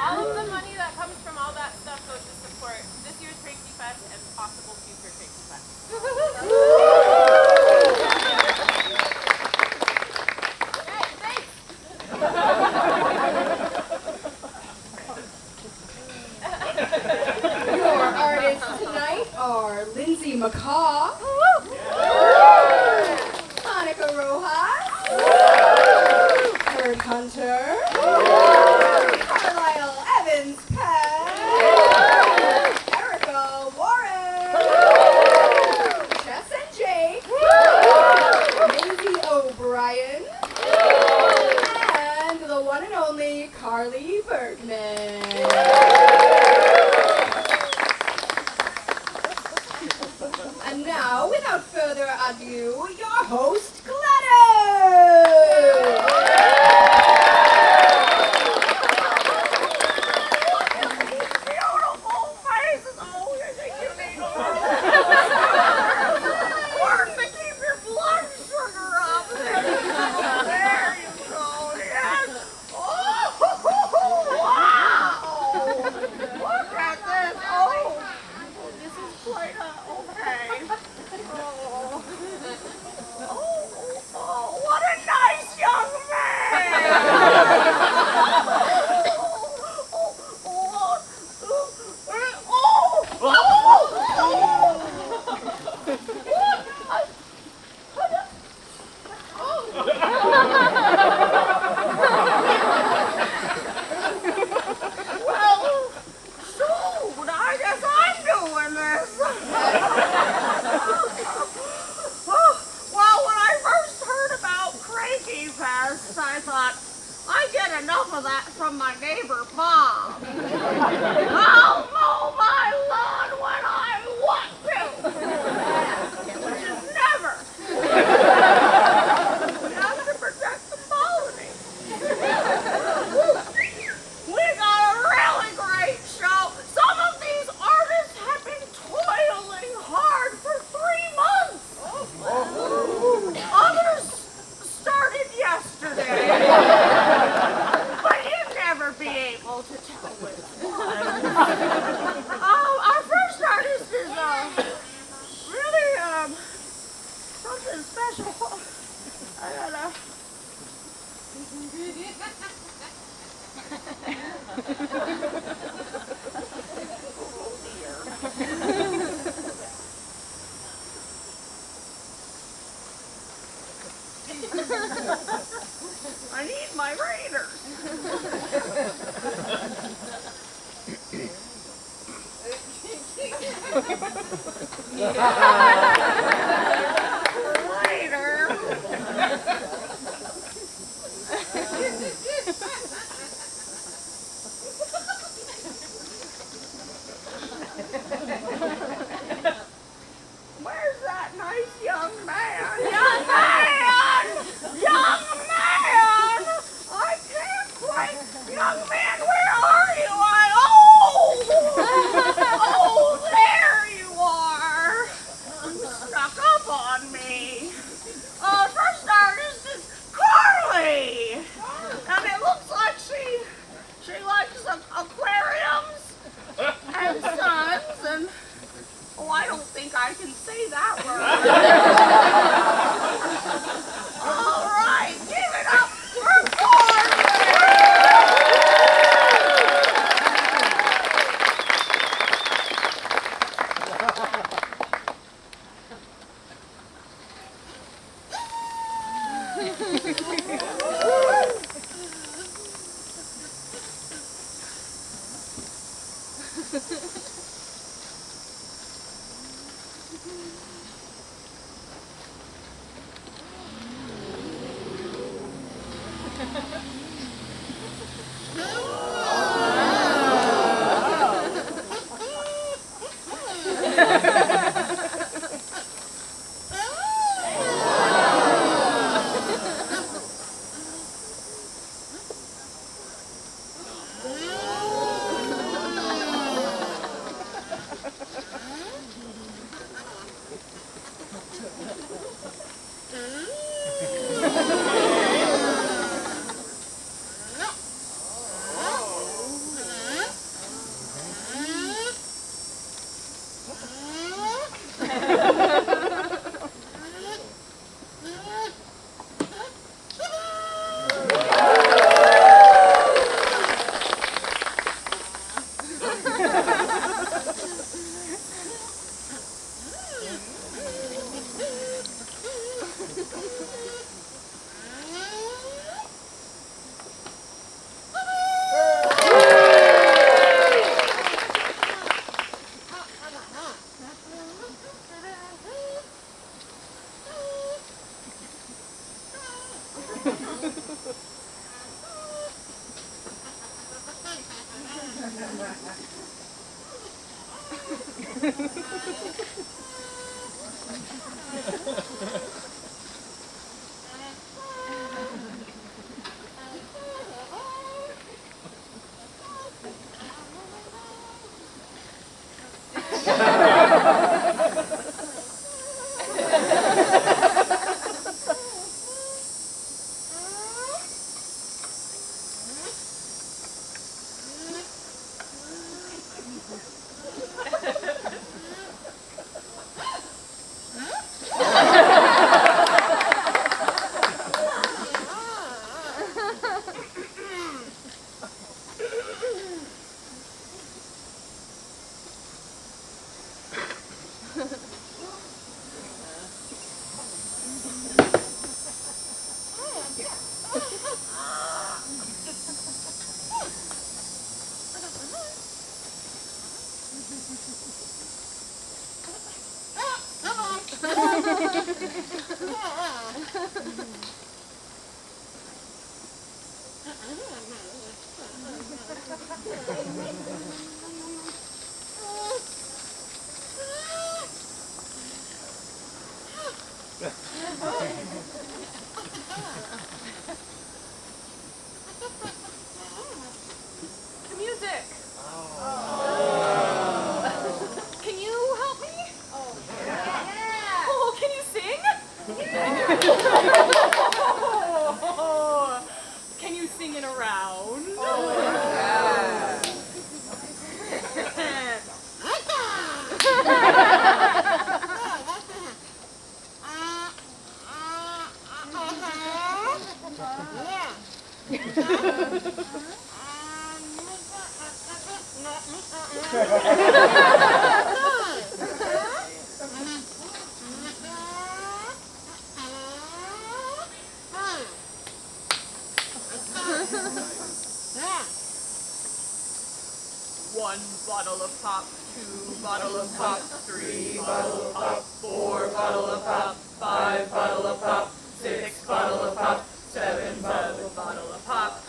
All of the money that comes from all that stuff goes to support this year's Crankie Fest and possible future Crankie Fest. Hey, thanks! Your artists tonight are Lindsay Mccaw, Rojas, Kurt Hunter, Carlisle Evans Peck, Erica Orren, Jess and Jake, Maisie O'Brien, and the one and only Bergmann. And now, without further ado, your host, Gladys! Beautiful faces! Oh, you think you need a little work to keep your blood sugar up. There you go, yes! Oh, wow! Look at this! Oh, this is quite a... okay. Oh, what a nice young man! Well, soon, I guess I'm doing this. Well, when I first heard about Crankie Fest, I thought, I get enough of that from my neighbor, Bob. I'll mow my lawn when I want to, which is never. We have to protect the colony. We got a really great show. Some of these artists have been toiling hard for 3 months. Others started yesterday. But you'd never be able to tell which one. Our first artist is really something special. I gotta... Oh dear. I need my readers. Later. Where's that nice young man? Young man! Young man! I can't quite... Young man, where are you? Orren. Oh, I don't think I can say that word. All right, give it up for Orren. The music. Can you help me? Yeah. Oh, can you sing? Can you sing in a round? One bottle of pop, 2 bottle of pop, 3 bottle of pop, 4 bottle of pop, 5 bottle of pop, 6 bottle of pop, 7 bottle of pop.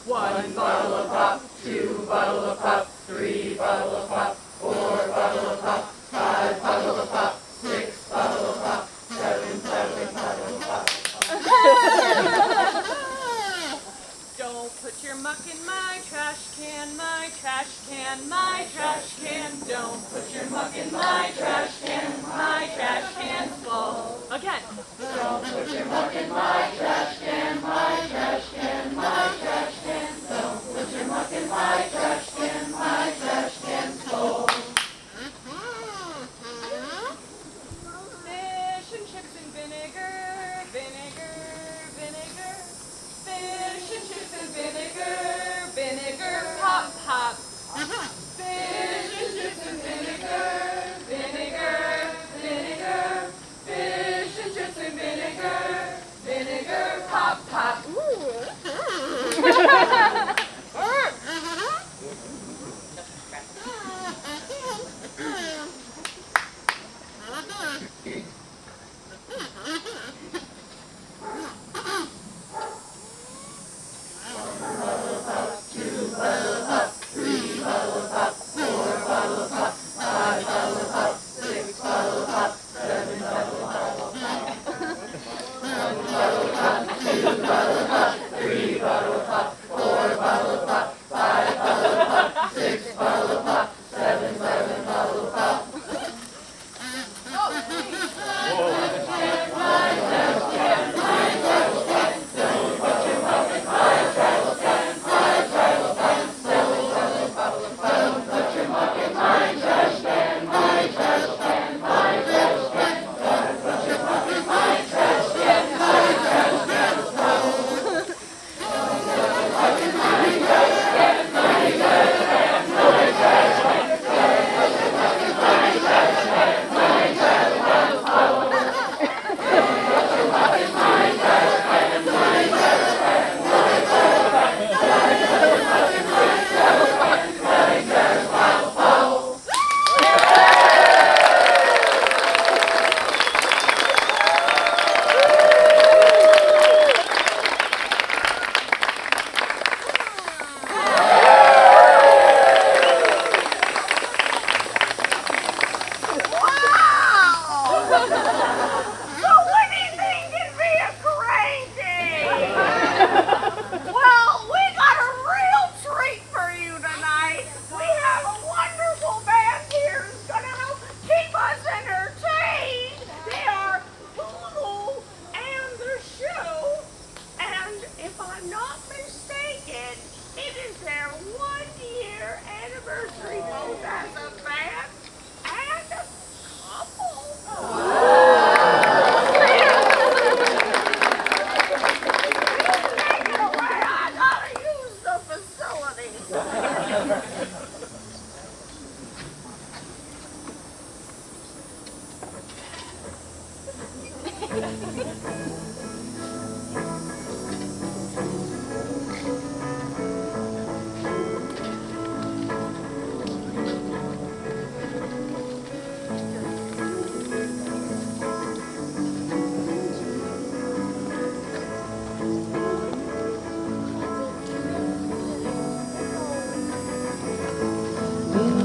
1 bottle of pop, 2 bottle of pop, 3 bottle of pop, 4 bottle of pop, 5 bottle of pop, 6 bottle of pop, 7 bottle of pop. Don't put your muck in my trash can, my trash can, my trash can. Don't put your muck in my trash can's full. Again. Don't put your muck in my trash can, my trash can, my trash can. Don't put your muck in my trash can's full.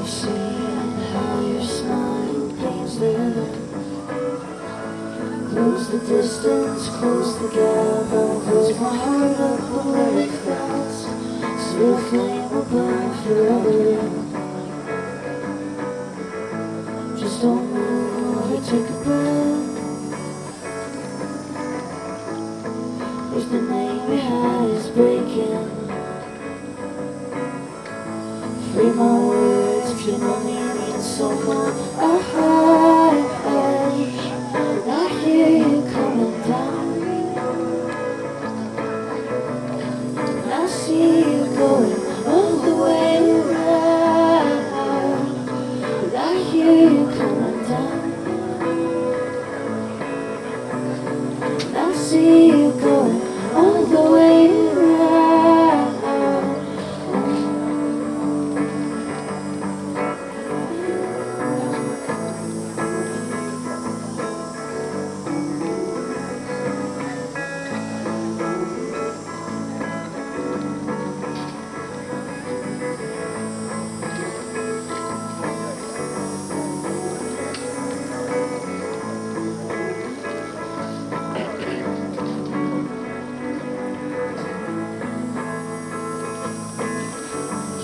see how your smile paints living. Close the distance, close the gap. I'll close my heart up and let it fast. So the flame will burn forever. Just don't move or take a breath. If the name we had is breaking, free my words can only mean so much. I hear you coming down. I see you going all the way around. I hear you coming down. I see you going all the way around.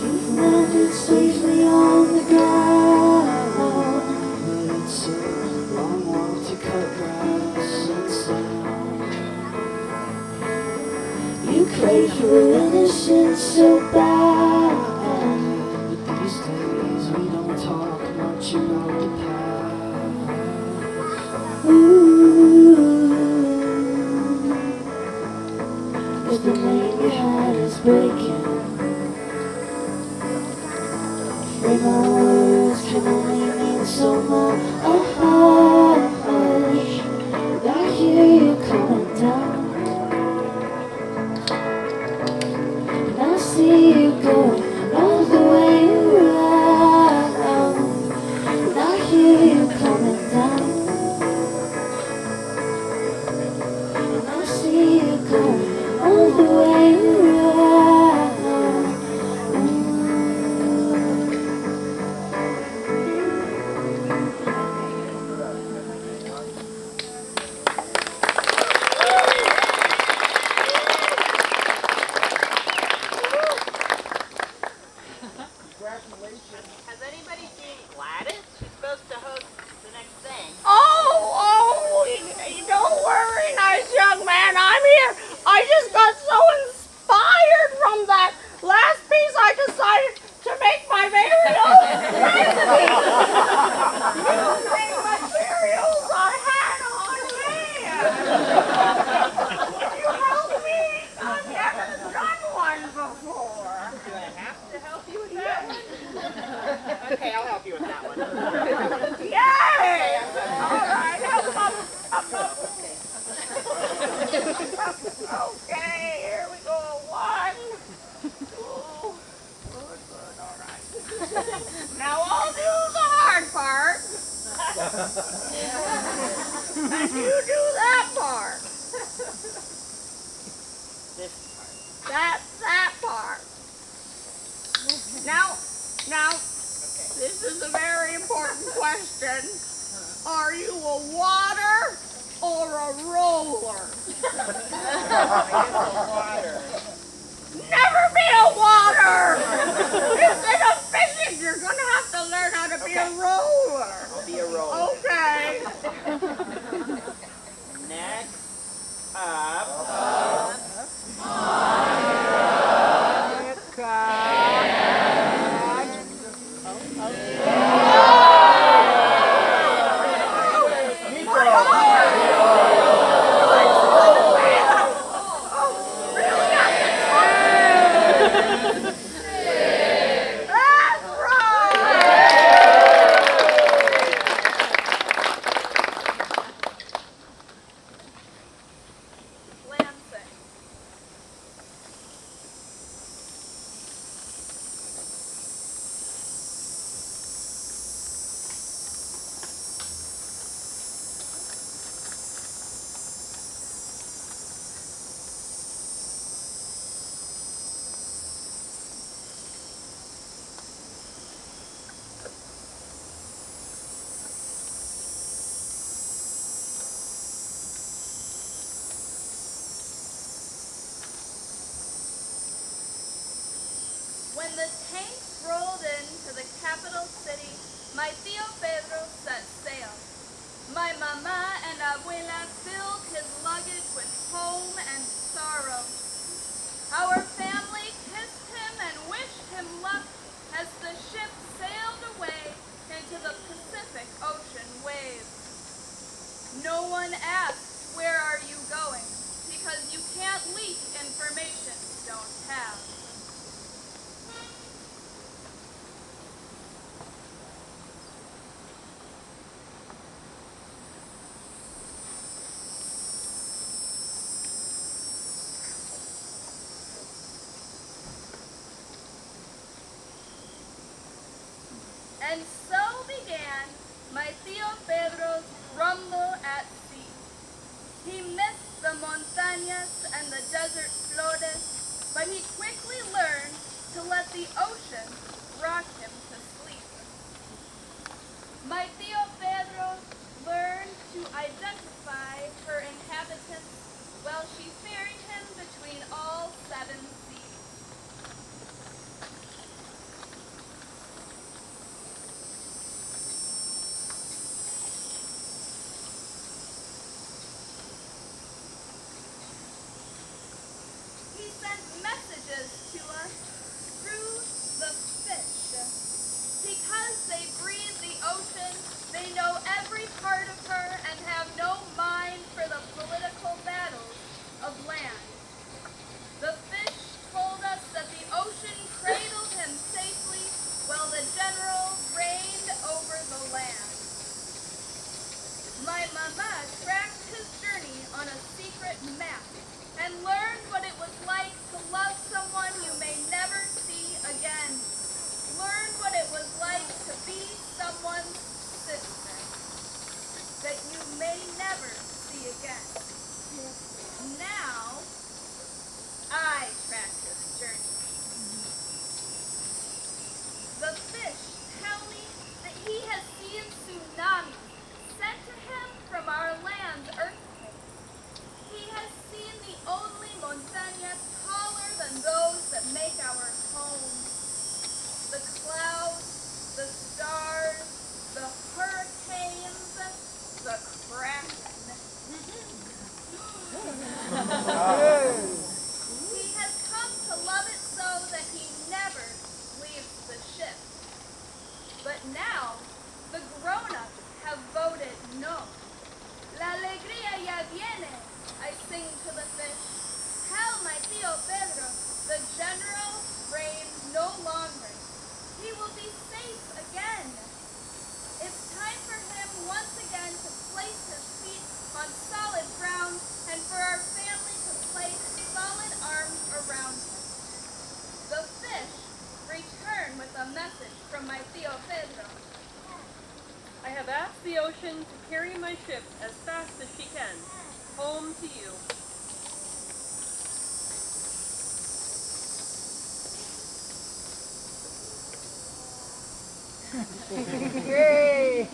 You've landed safely on the ground, but it's a long walk to cut grass and sound. You crave for innocence so bad, but these days we don't talk much about the past. Ooh, if the name you had is breaking, free my words can only mean so much. I hear you coming down. And I see you going all the way around. And I hear you coming down. And I see you going all the way around. Has anybody seen Gladys? She's supposed to host the next thing. Don't worry, nice young man. I'm here. I just got so inspired from that last piece. I decided to make my very own recipe using materials I had on hand. Would you help me? I've never done one before. Do I have to help you with that one? Okay, I'll help you with that one. Yay! All right, okay, here we go. 1, 2. Good, all right. Now I'll do the hard part. And you do that part. This part. That's that part. Now, this is a very important question. Are you a water or a roller? Water. Never be a water! Instead of fishing, you're going to have to learn how to be a roller. I'll be a roller. Okay. Next up. When the tanks rolled into the capital city, my Tío Pedro set sail. My mama and abuela filled his luggage with home and sorrow. Our family kissed him and wished him luck as the ship sailed away into the Pacific Ocean waves. No one asked, "Where are you going?" because you can't leak information you don't have. And so began my Tío Pedro's rumble at sea. He missed the montañas and the desert flores, but he quickly learned to let the ocean rock him to sleep. My Tío Pedro learned to identify her inhabitants while she ferried him between all 7 seas. He sent messages to us through the fish. Because they breathe the ocean, they know every part of her and have no mind for the political battles of land. The fish told us that the ocean cradled him safely while the general reigned over the land. My mama tracked his journey on a secret map and learned what it was like to love someone you may never see again. Learned what it was like to be someone's sister that you may never see again. Now, I track his journey. The fish tell me that he has seen tsunamis sent to him from our land's earthquake. He has seen the only montañas taller than those that make our home. The clouds, the stars, the hurricanes, the kraken. He has come to love it so that he never leaves the ship. But now, the grown-ups have voted no. La alegría ya viene, I sing to the fish. Tell my Tío Pedro, the general reigns no longer. He will be safe again. It's time for him once again to place his feet on solid ground and for our family to place solid arms around him. The fish return with a message from my Tío Pedro. I have asked the ocean to carry my ship as fast as she can, home to you. Yay!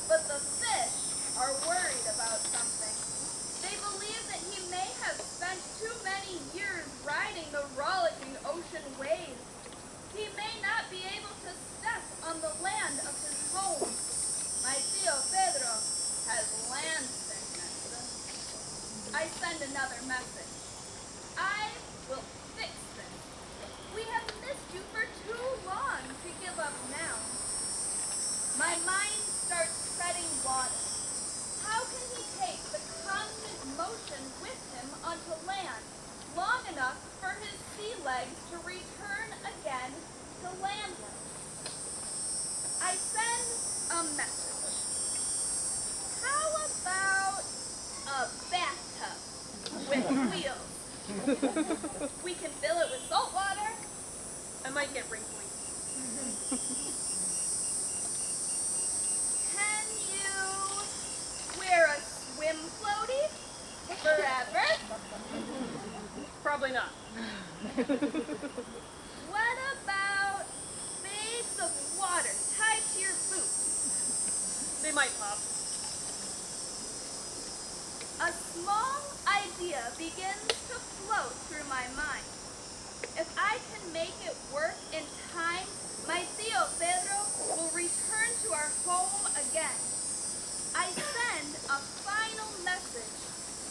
But the fish are worried about something. They believe that he may have spent too many years riding the rollicking ocean waves. He may not be able to step on the land of his home. My Tío Pedro has land sickness. I send another message. I will fix this. We have missed you for too long to give up now. My mind starts treading water. How can he take the constant motion with him onto land long enough for his sea legs to return again to landward? I send a message. How about a bathtub with wheels? We can fill it with salt water. I might get wrinkly. Can you wear a swim floaty forever? Probably not. What about bags of water tied to your boots? They might pop. A small idea begins to float through my mind. If I can make it work in time, my Tío Pedro will return to our home again. I send a final message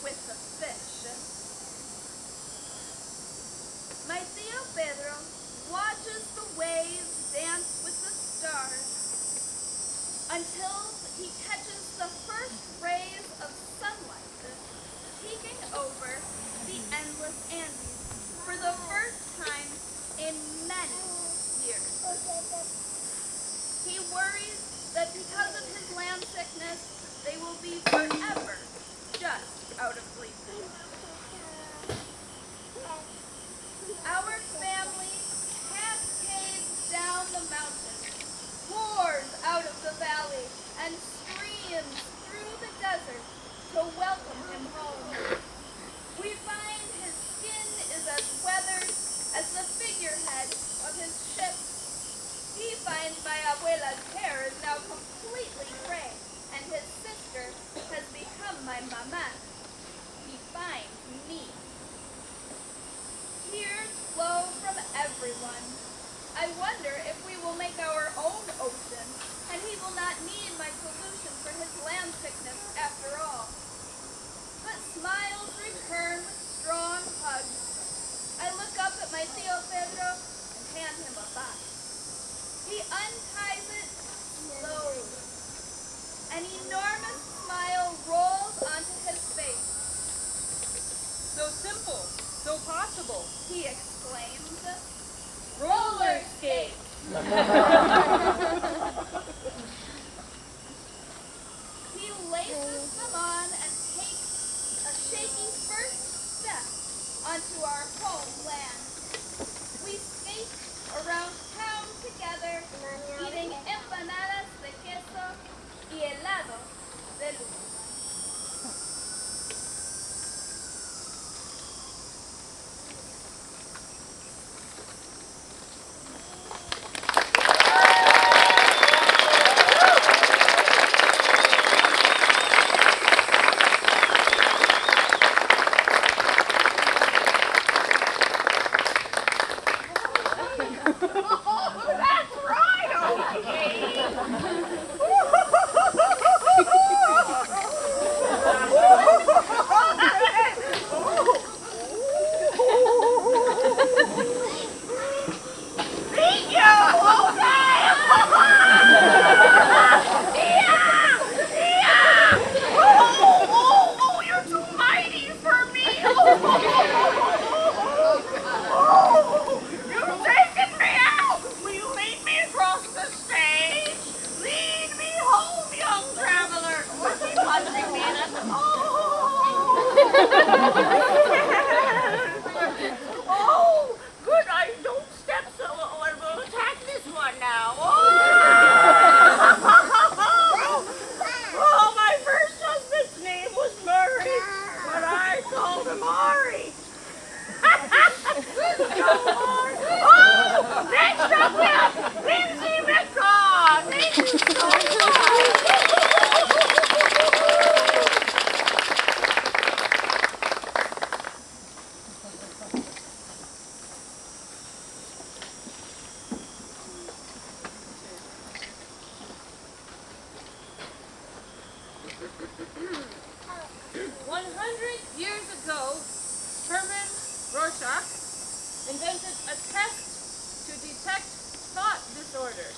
with the fish. My Tío Pedro watches the waves dance with the stars until he catches the first rays of sunlight peeking over the endless Andes for the first time in many years. He worries that because of his land sickness, they will be forever just out of reach. Our family cascades down the mountain, pours out of the valley, and streams through the desert to welcome him home. We find his skin is as weathered as the figurehead of his ship. He finds my abuela's hair is now completely gray, and his sister has become my mama. He finds me. Tears flow from everyone. I wonder if we will make our own ocean, and he will not need my solution for his land sickness after all. But smiles return with strong hugs. I look up at my Tío Pedro and hand him a box. He unties it slowly. An enormous smile rolls onto his face. So simple, so possible. He exclaims, Roller skate. He laces them on and takes a shaky first step onto our homeland. We skate around town together, eating empanadas de queso y helado de luz. Oh, good. I don't step so low. I'm going to attack this one now. Oh, my first husband's name was Murray, but I called him Ari. Oh, next up now, Lindsay Mccaw. Thank you so much. 100 years ago, Rojas invented a test to detect thought disorder.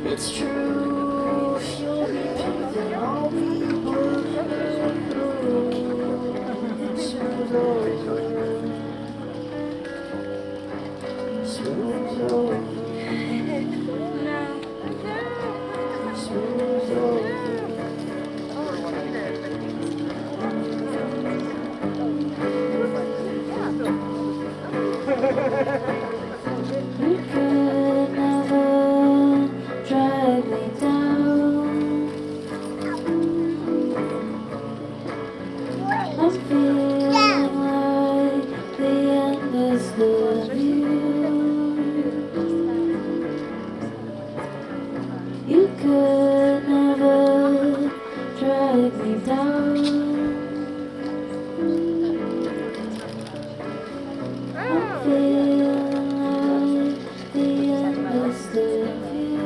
It's true, if you'll be pink, then I'll be blue. Smooth over, smooth over, smooth over. You could never drag me down. I'm feeling like the end is the view. You could never drag me down. I'm feeling like the end is the view.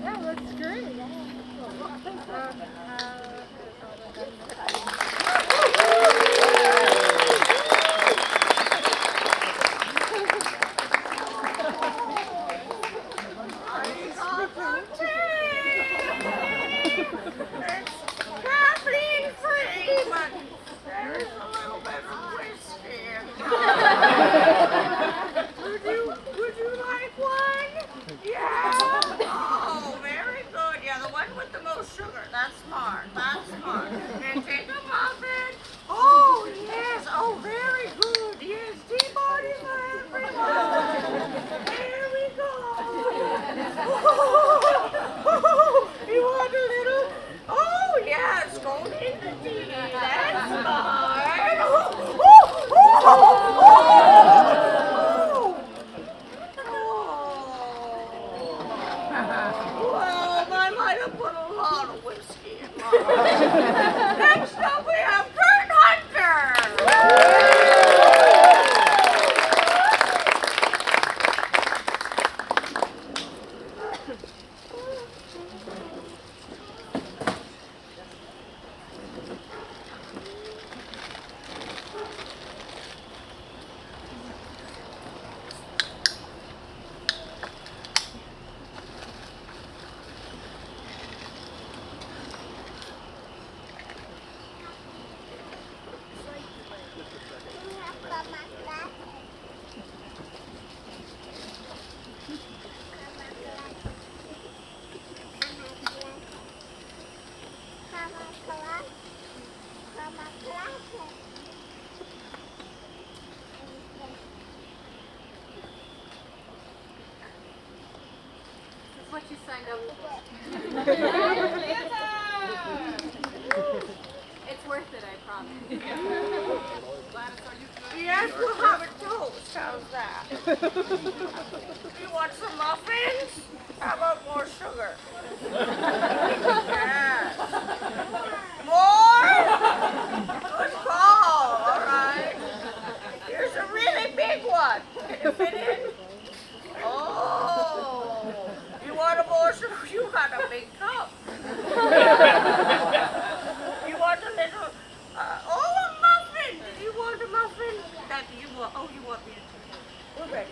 Yeah, that's great. Next up we have Kurt Hunter. What you signed up for. It's worth it, I promise. Yes, we'll have a toast. How's that? You want some muffins? How about more sugar? Yes. More? Good call, all right. Here's a really big one. Can you fit in? Oh, you want a more sugar? You got a big cup. You want a little, oh, a muffin. Do you want a muffin? That you want, oh, you want me to? We're ready.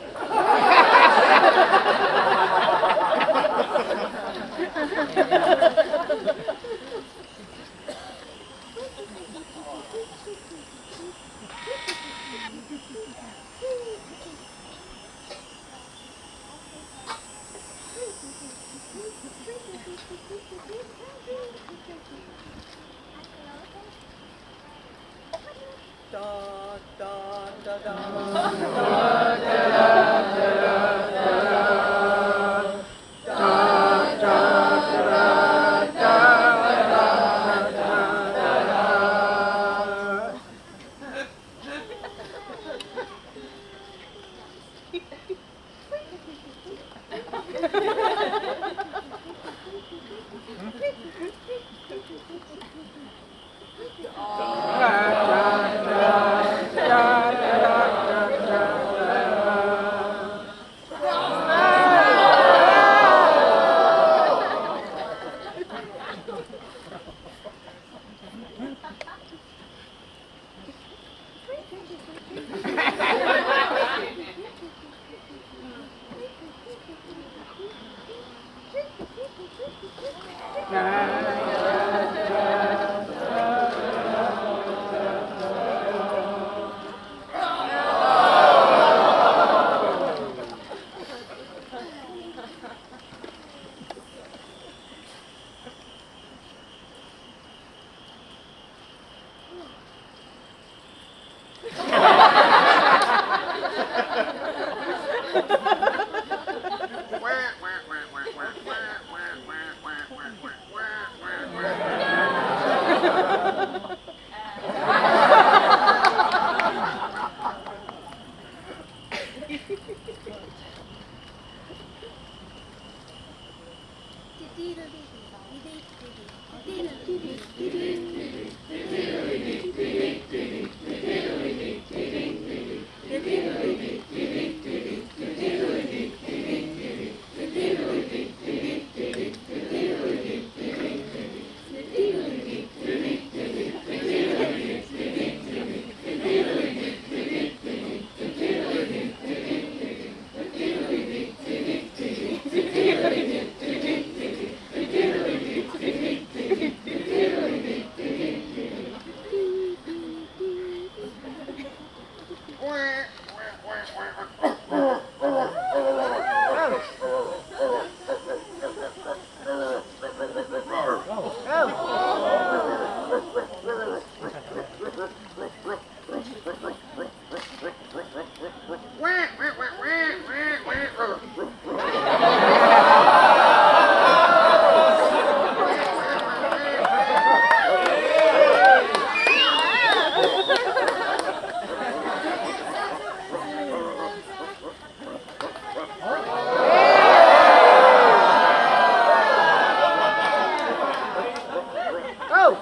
Get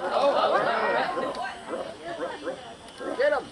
him.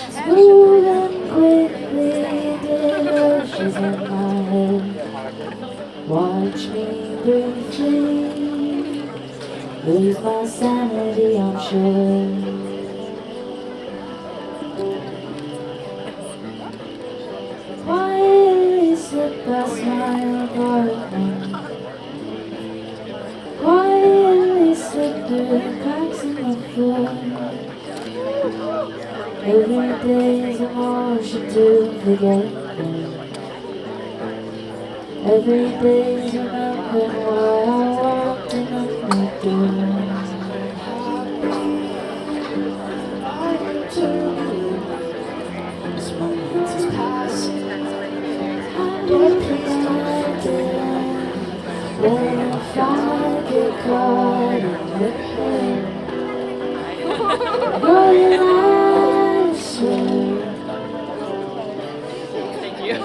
Smooth and quickly dishes in my head. Watch me briefly lose my sanity, I'm sure. Quietly slip past my apartment. Quietly slip through the cracks in the floor. Every day's emotion to forget. Every day's remembering why I walked in the door. This moment is passing. I don't think I did. What if I get caught in the pain? Rolling I swear. Thank you.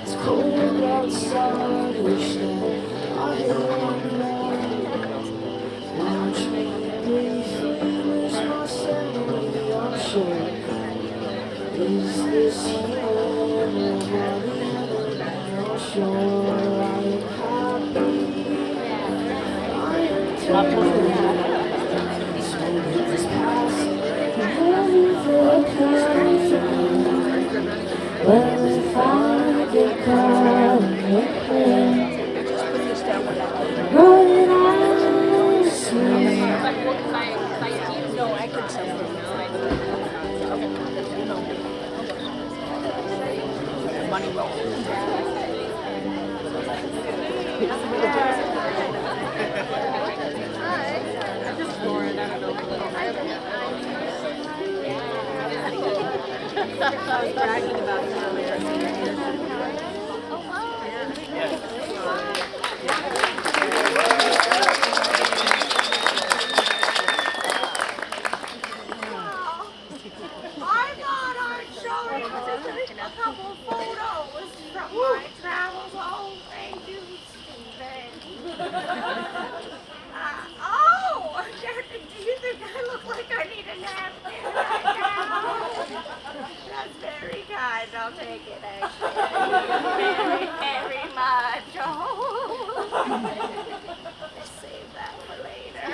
It's cold outside, wish that I had one. Watch me briefly lose my sanity, I'm sure. Is this human or not sure? I am happy, I am terrible. This moment is passing, well, if I get caught in your head, rolling I swear. No, I could tell from now. Money roll. I'm just bored. I don't know. I was bragging about it earlier. I thought I'd show you a couple photos from my travels. Oh, thank you, Stephen. Oh, do you think I look like I need a napkin right now? That's very kind. I'll take it, actually. Very much. Oh. Let's save that for later.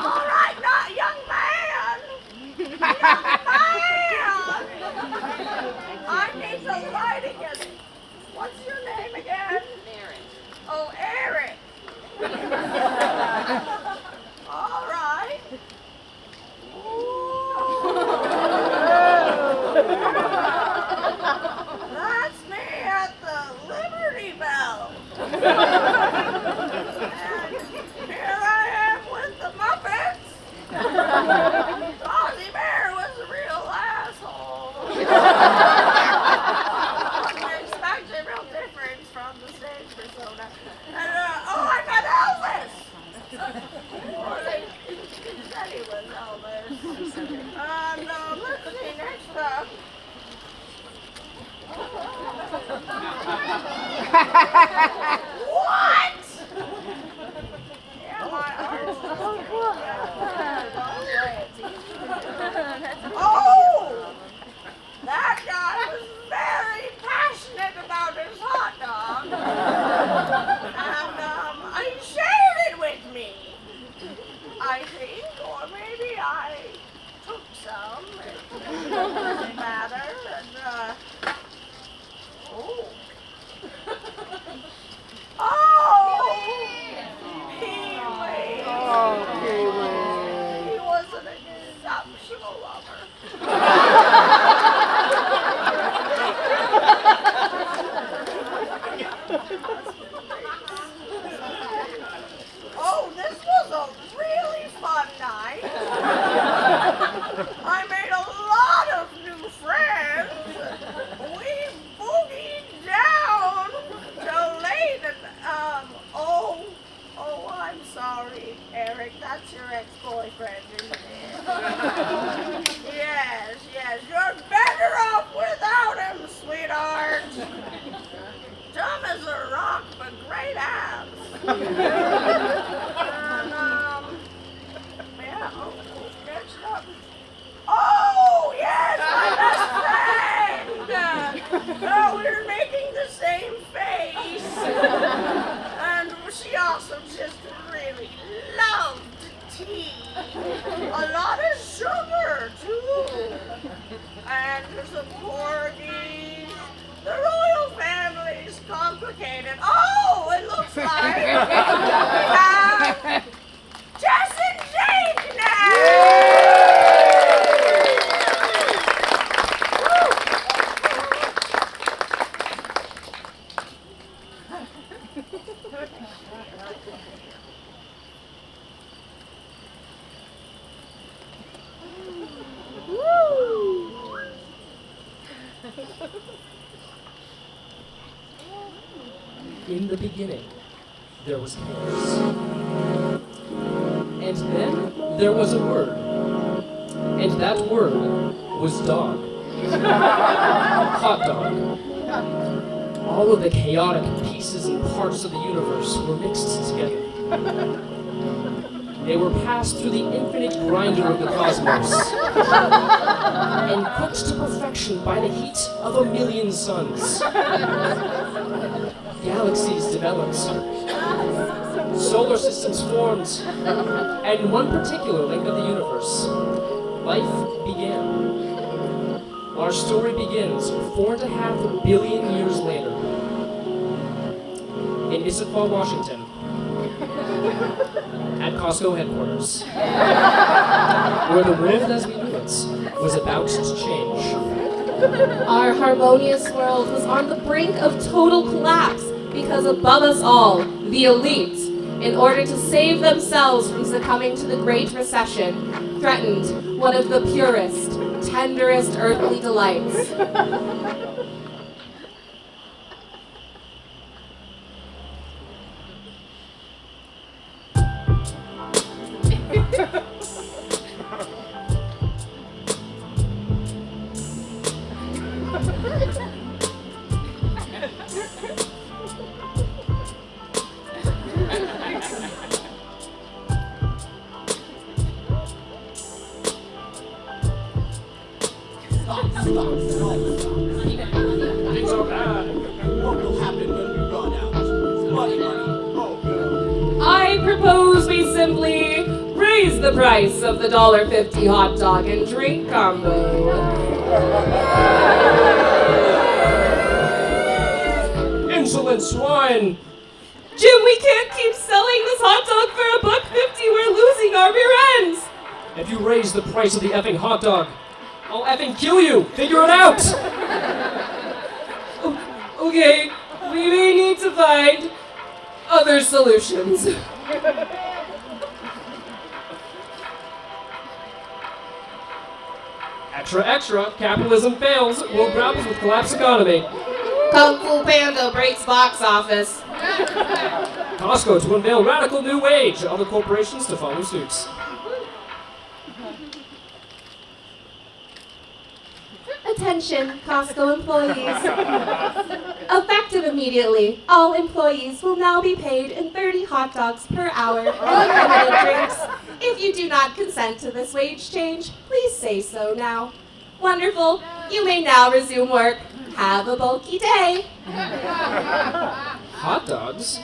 All right, not young man. Young man. I need some lighting. What's your name again? Eric. Oh, Eric. All right. That's me at the Liberty Here I am with the Muppets. Ozzy Bear was a real asshole. Wasn't expecting real difference from the stage persona. And, oh, I met Elvis. Or they said he was Elvis. And let's see, next up. What? Yeah, my arms. Oh! That guy was very passionate about his hot dog. And he shared it with me. I think, or maybe I took some. It doesn't matter. And, oh. Oh! Pee-wee. Oh, Pee-wee. He was an exceptional lover. Oh, this was a really fun night. I made a lot of new friends. We boogied down till late and, oh, I'm sorry, Eric, that's your ex-boyfriend, isn't it? Yes, you're better off without him, sweetheart. Dumb as a rock, but great abs. And, yeah, next up. Oh, yes, my best friend! Oh, we were making the same face. And she also just really loved tea. A lot of sugar, too. And some porgies. The royal family's complicated. Oh, it looks like we have Jess and Jake now! In the beginning, there was chaos. And then there was a word. And that word was dog. Hot dog. All of the chaotic pieces and parts of the universe were mixed together. They were passed through the infinite grinder of the cosmos and cooked to perfection by the heat of a million suns. Galaxies developed, solar systems formed, and one particular link of the universe, life began. Our story begins 4.5 billion years later in Issaquah, Washington, at Costco headquarters, where the world as we knew it was about to change. Our harmonious world was on the brink of total collapse because above us all, the elite, in order to save themselves from succumbing to the Great Recession, threatened one of the purest, tenderest earthly delights. Things are bad. What will happen when we run out? Money. Oh, good. I propose we simply raise the price of the $1.50 hot dog and drink combo. Insolent swine! Jim, we can't keep selling this hot dog for $1.50. We're losing our rear ends. If you raise the price of the effing hot dog, I'll effing kill you! Figure it out! Okay, we may need to find other solutions. Extra, extra, capitalism fails, world grapples with collapsed economy. Kung Fu Panda breaks box office. Costco to unveil radical new wage, other corporations to follow suit. Attention, Costco employees. Effective immediately, all employees will now be paid in 30 hot dogs per hour and limited drinks. If you do not consent to this wage change, please say so now. Wonderful, you may now resume work. Have a bulky day. Hot dogs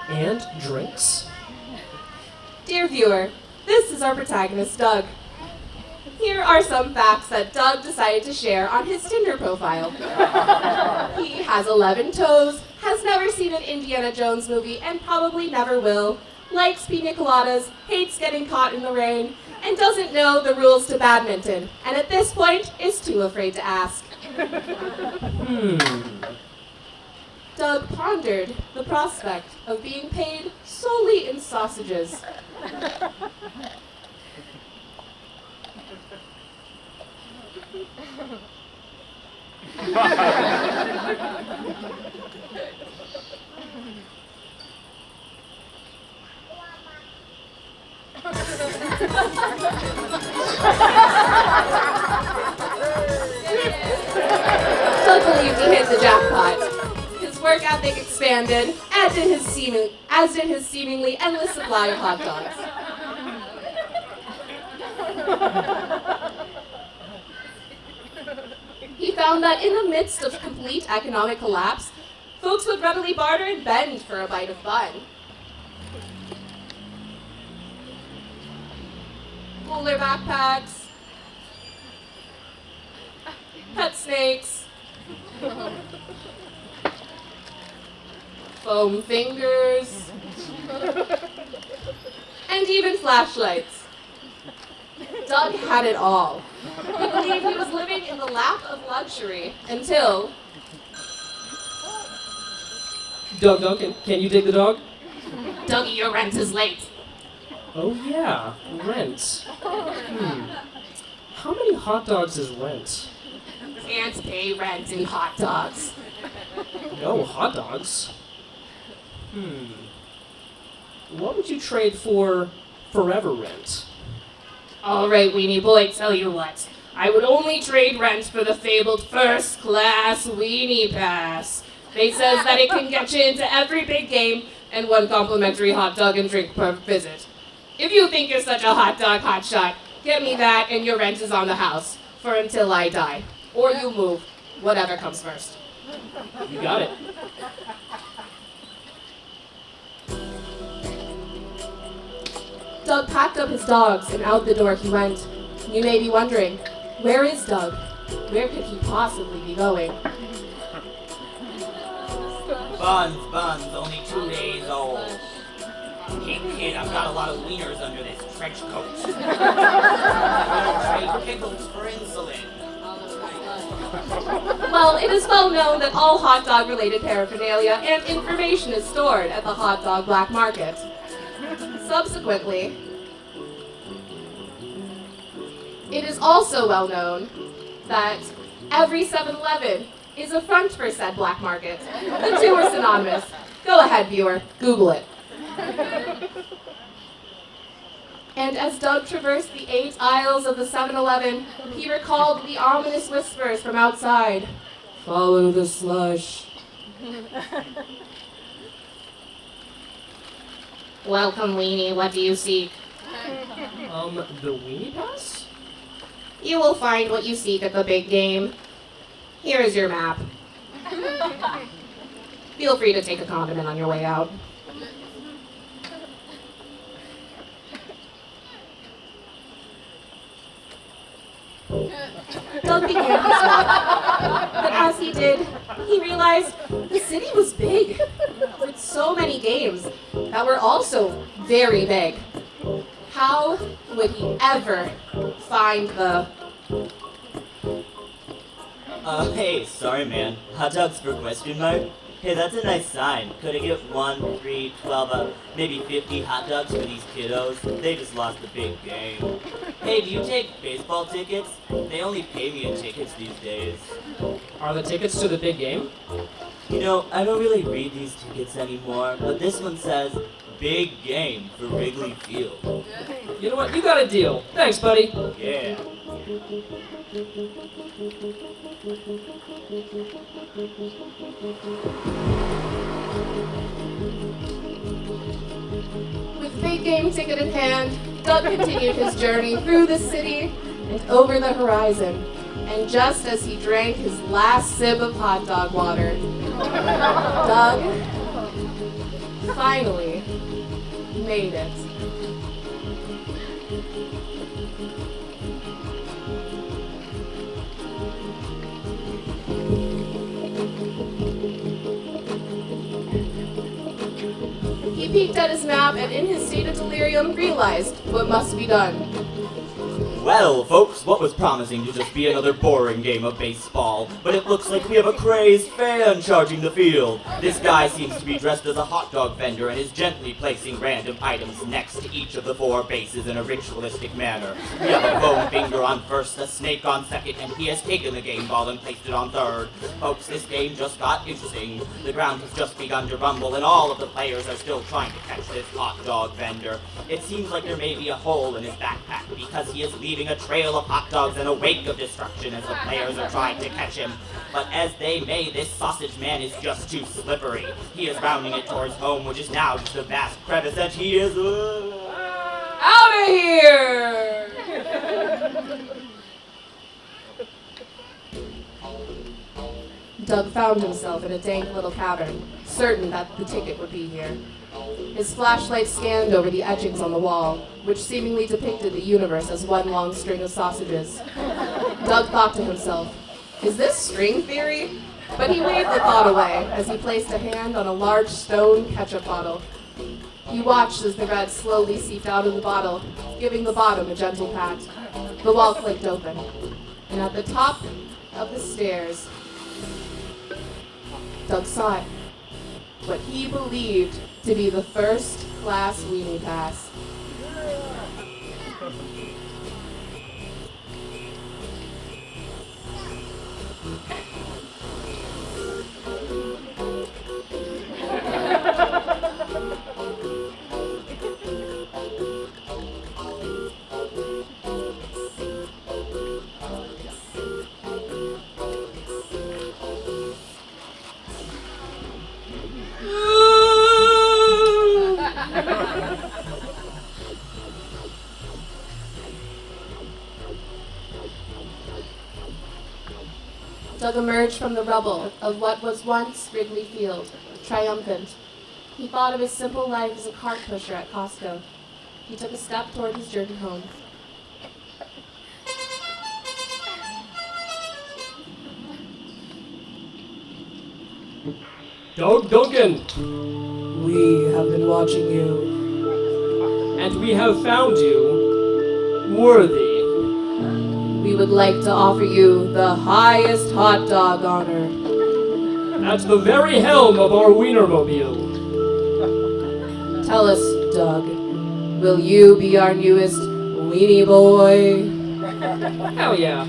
and drinks. Dear viewer, this is our protagonist, Doug. Here are some facts that Doug decided to share on his Tinder profile. He has 11 toes, has never seen an Indiana Jones movie, and probably never will, likes pina coladas, hates getting caught in the rain, and doesn't know the rules to badminton, and at this point is too afraid to ask. Doug pondered the prospect of being paid solely in sausages. Doug believed he hit the jackpot. His work ethic expanded, as did his seemingly endless supply of hot dogs. He found that in the midst of complete economic collapse, folks would readily barter and bend for a bite of bun. Cooler backpacks, pet snakes, foam fingers, and even flashlights. Doug had it all. He believed he was living in the lap of luxury until... Doug, can you dig the dog? Dougie, your rent is late. Oh yeah, rent. How many hot dogs is rent? Can't pay rent in hot dogs. No hot dogs? What would you trade for forever rent? All right, weenie boy, tell you what. I would only trade rent for the fabled first-class weenie pass. They says that it can get you into every big game and 1 complimentary hot dog and drink per visit. If you think you're such a hot dog hotshot, get me that and your rent is on the house for until I die. Or you move, whatever comes first. You got it. Doug packed up his dogs and out the door he went. You may be wondering, where is Doug? Where could he possibly be going? Buns, only 2 days old. Hey kid, I've got a lot of wieners under this trench coat. I don't trade pickles for insulin. Well, it is well known that all hot dog related paraphernalia and information is stored at the hot dog black market. Subsequently, it is also well known that every 7-Eleven is a front for said black market. The two are synonymous. Go ahead, viewer, Google it. And as Doug traversed the 8 aisles of the 7-Eleven, he recalled the ominous whispers from outside. Follow the slush. Welcome, weenie. What do you seek? The weenie pass? You will find what you seek at the big game. Here is your map. Feel free to take a condiment on your way out. Doug began his walk, but as he did, he realized the city was big, with so many games that were also very big. How would he ever find the... Hey, sorry man. Hot dogs for question mark? Hey, that's a nice sign. Could I get 1, 3, 12, maybe 50 hot dogs for these kiddos? They just lost the big game. Hey, do you take baseball tickets? They only pay me in tickets these days. Are the tickets to the big game? You know, I don't really read these tickets anymore, but this one says, big game for Wrigley Field. You know what? You got a deal. Thanks, buddy. Yeah. With big game ticket in hand, Doug continued his journey through the city and over the horizon. And just as he drank his last sip of hot dog water, Doug finally made it. He peeked at his map and in his state of delirium realized what must be done. Well, folks, what was promising to just be another boring game of baseball, but it looks like we have a crazed fan charging the field. This guy seems to be dressed as a hot dog vendor and is gently placing random items next to each of the 4 bases in a ritualistic manner. We have a foam finger on first, a snake on second, and he has taken the game ball and placed it on third. Folks, this game just got interesting. The ground has just begun to rumble, and all of the players are still trying to catch this hot dog vendor. It seems like there may be a hole in his backpack because he is leaving a trail of hot dogs and a wake of destruction as the players are trying to catch him. But as they may, this sausage man is just too slippery. He is rounding it towards home, which is now just a vast crevice, and he is... Out of here! Doug found himself in a dank little cavern, certain that the ticket would be here. His flashlight scanned over the etchings on the wall, which seemingly depicted the universe as one long string of sausages. Doug thought to himself, is this string theory? But he waved the thought away as he placed a hand on a large stone ketchup bottle. He watched as the red slowly seeped out of the bottle, giving the bottom a gentle pat. The wall clicked open, and at the top of the stairs, Doug saw it. What he believed to be the first-class weenie pass. Doug emerged from the rubble of what was once Wrigley Field, triumphant. He thought of his simple life as a cart pusher at Costco. He took a step toward his journey home. Doug Duncan! We have been watching you. And we have found you worthy. We would like to offer you the highest hot dog honor. At the very helm of our Wienermobile. Tell us, Doug, will you be our newest weenie boy? Hell yeah.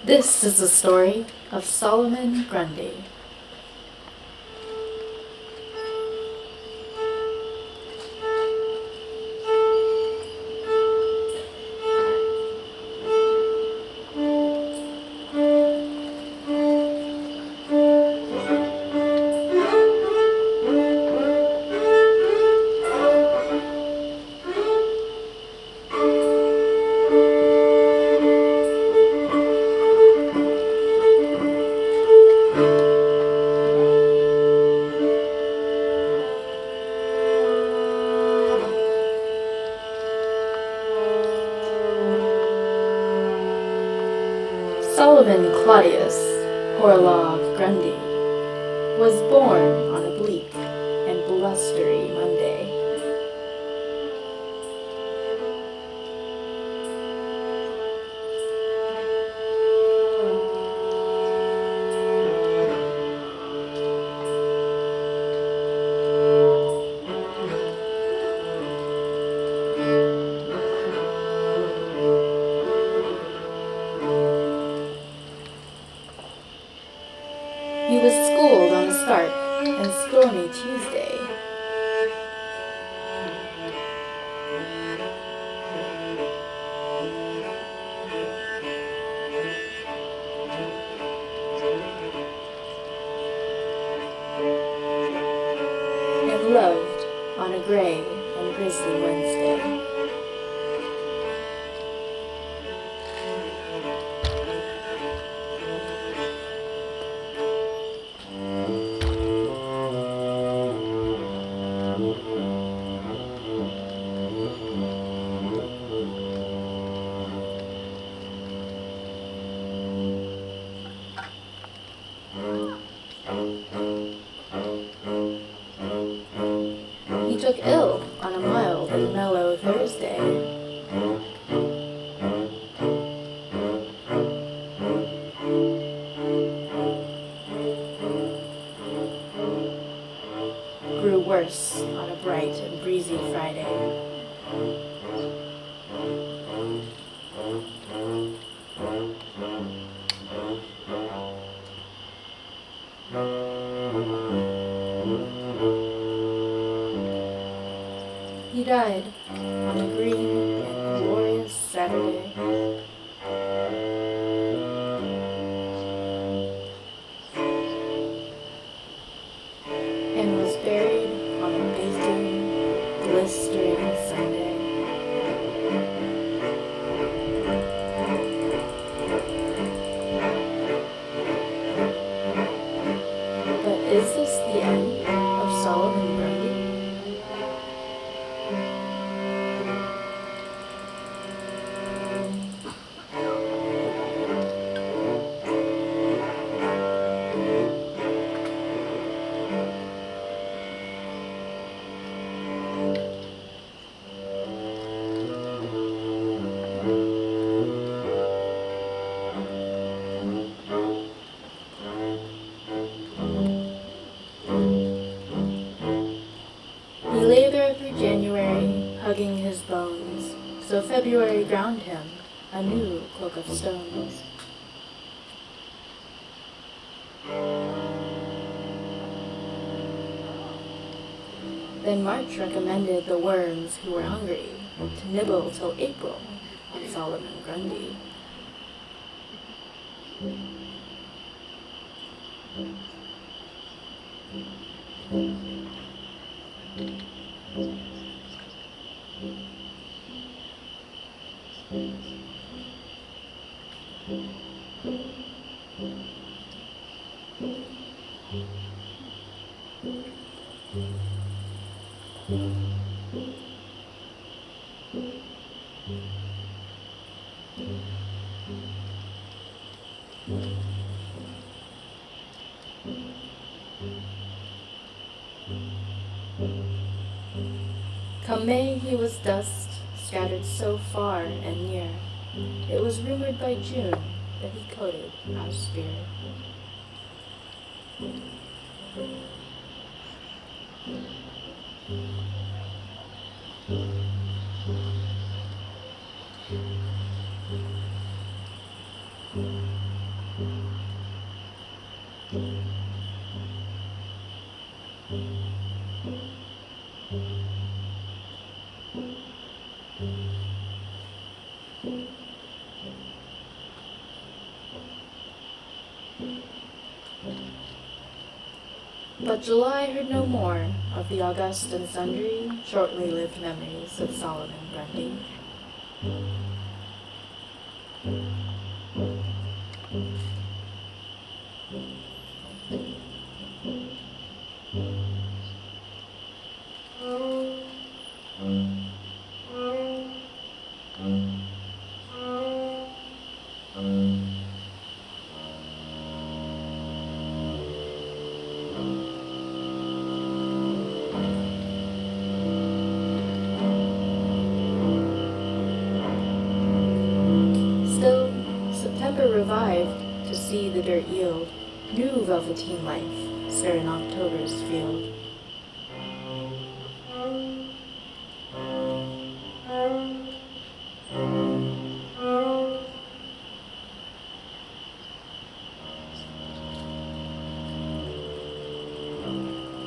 This is the story of Solomon Grundy. Solomon Claudius Horlog Grundy was born on a bleak and blustery Monday. He was schooled on a stark and stormy Tuesday. And loved on a gray and grisly Wednesday. He took ill on a mild and mellow Thursday. Grew worse on a bright and breezy Friday. He died on a green and glorious Saturday. And was buried on a baking, blistering Sunday. But is this the end of Solomon Grundy? He lay there through January, hugging his bones, so February ground him a new cloak of stones. Then March recommended the worms who were hungry to nibble till April on Solomon Grundy. Come May he was dust, scattered so far and near. It was rumored by June that he coated our spirit. But July heard no more of the august and sundry, shortly lived memories of Solomon Grundy. revived to see the dirt yield new velveteen life stir in October's field.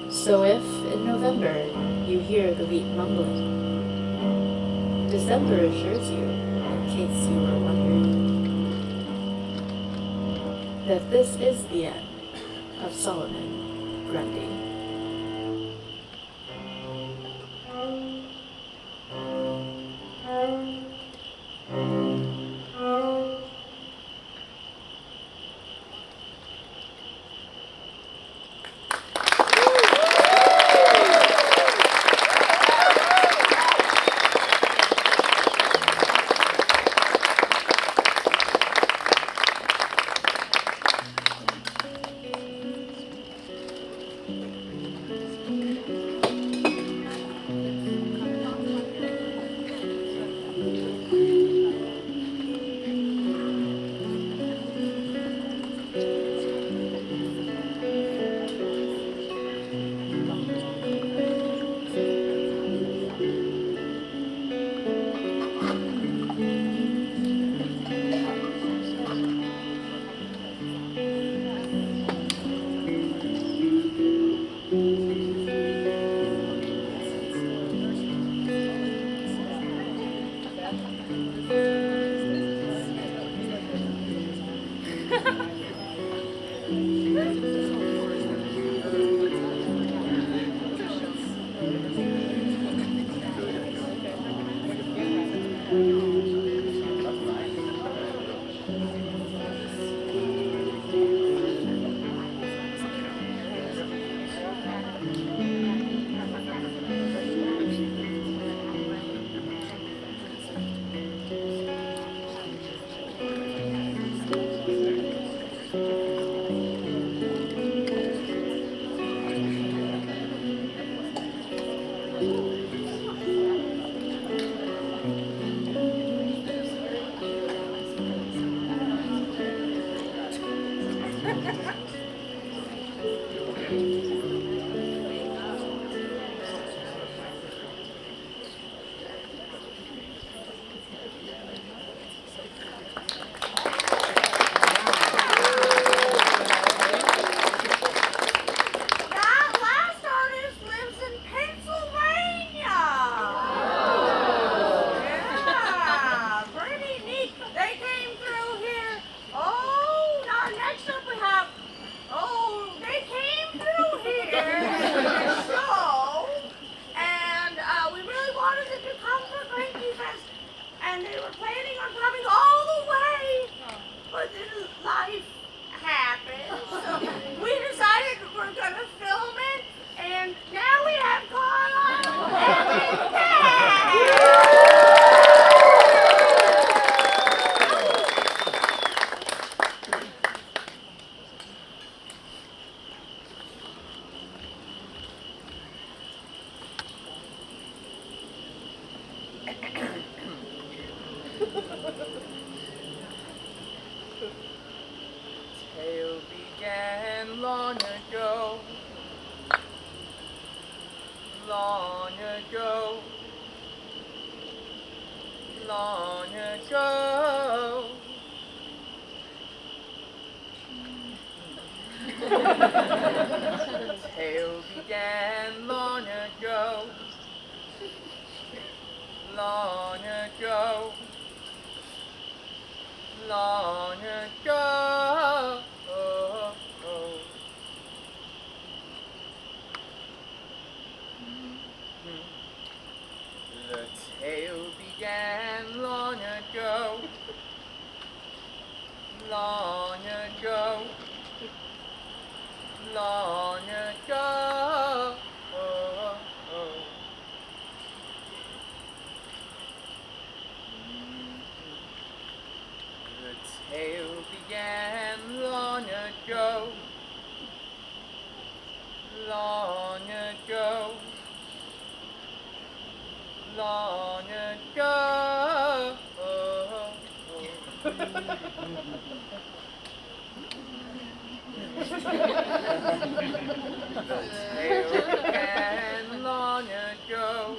So if, in November, you hear the wheat mumbling, December assures you, in case you were wondering, that this is the end of Solomon Grundy. Tale began long ago, long ago, long ago. Tale began long ago, long ago, long ago. The tale began long ago, long ago, long ago. The tale began long ago, long ago, long ago. tale began long ago.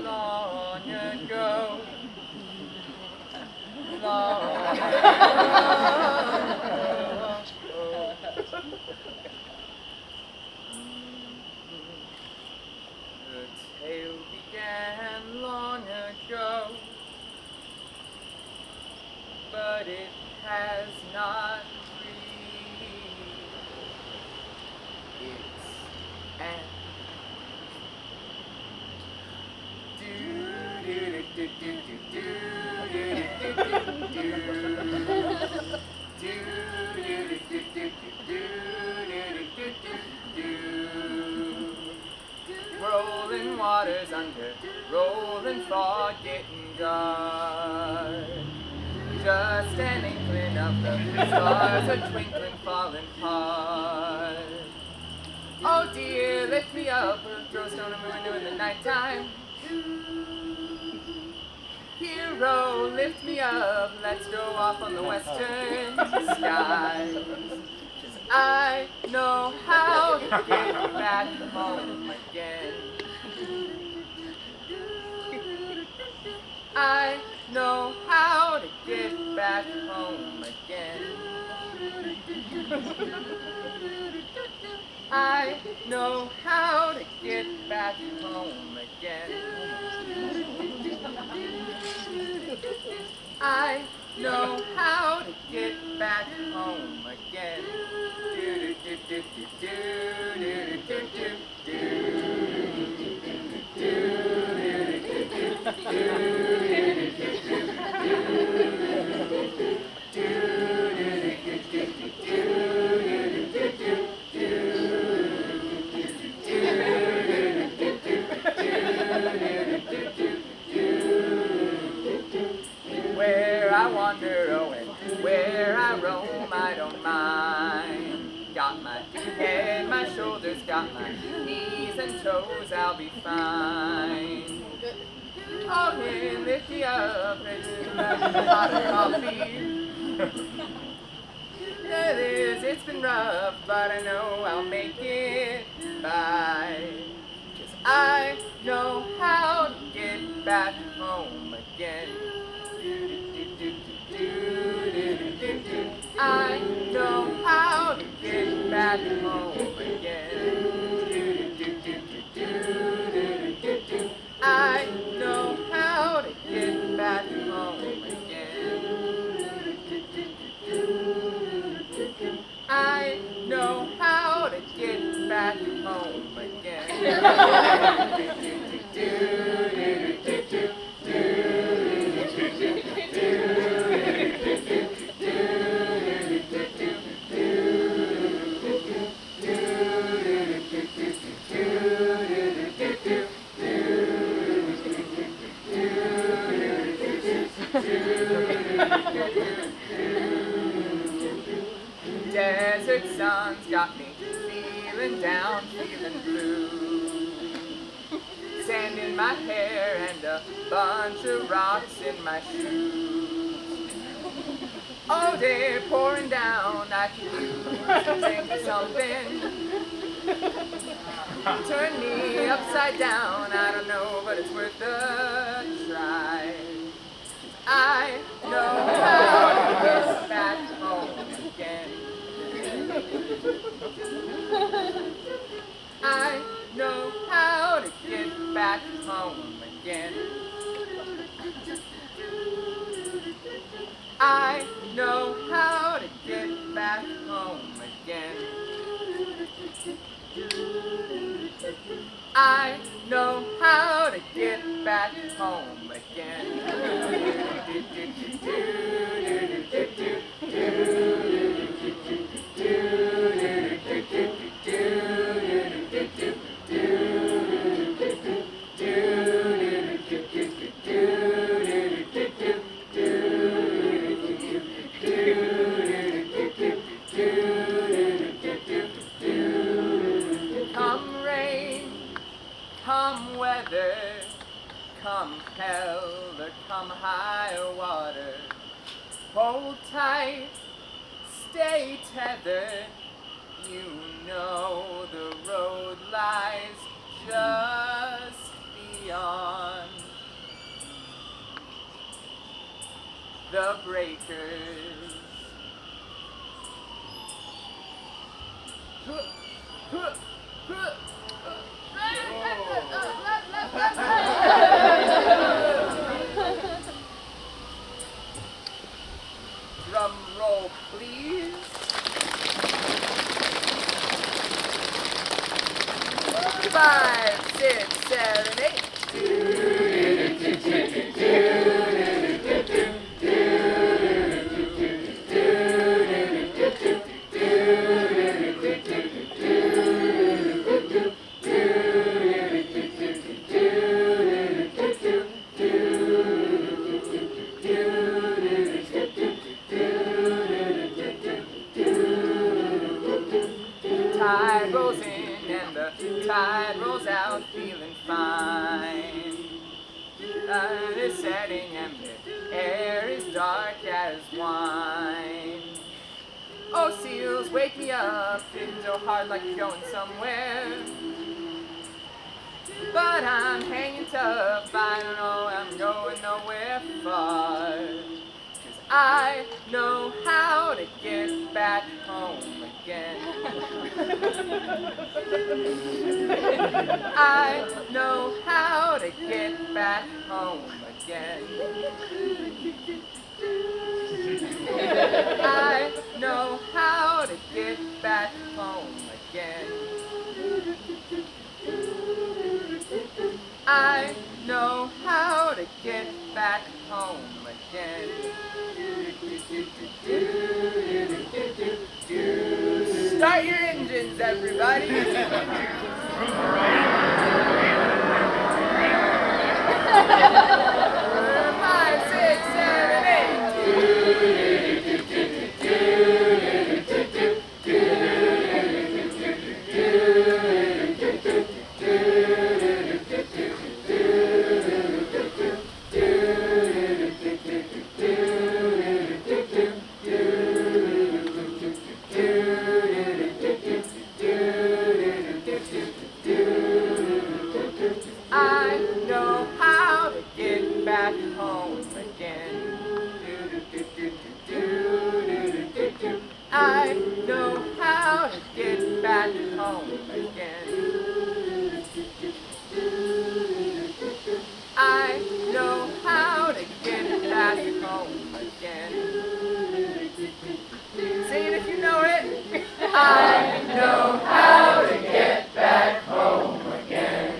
Long ago. Long ago. The tale began long ago, but it has not reached its end. Rolling waters under, rolling fog getting dark. Just an inkling of the stars a twinkling falling hard. Oh dear, lift me up, throw stone in my window in the nighttime. Hero, lift me up, let's go off on the western skies. 'Cause I know how to get back home again. I know how to get back home again. I know how to get back home again. I know how to get back home again. Where I wander, oh, and where I roam, I don't mind. Got my head, my shoulders, got my knees and toes, I'll be fine. Oh, hey, lift me up, and hot coffee. It is, it's been rough, but I know I'll make it by. 'Cause I know how to get back home again. I know how to get back home again. I know how to get back home again. I know how to get back home again. Desert sun's got me feeling down, feeling blue. Sand in my hair and a bunch of rocks in my shoes. Oh, they're pouring down, I can use drink something. Turn me upside down, I don't know, but it's worth a try. I know how to get back home again. I know how to get back home again. I know how to get back home again. I know how to get back home again. Come rain, come weather, come hell or come high water, hold tight, stay tethered. You know the road lies just beyond the breakers. Drum roll, please. 5, 6, 7, 8. Tide rolls in and the tide rolls out, feeling fine. Sun is setting and the air is dark as wine. Oh, seals, wake me up, fins are hard like you're going somewhere. But I'm hanging tough, I don't know I'm going nowhere far. 'Cause I know how to get back home again. I know how to get back home again. I know how to get back home again. I know how to get back home again. Start your engines, everybody. 5, 6, 7, 8. I know how to get back home again. I know how to get back home again. I know how to get back home again. Sing it if you know it. I know how to get back home again.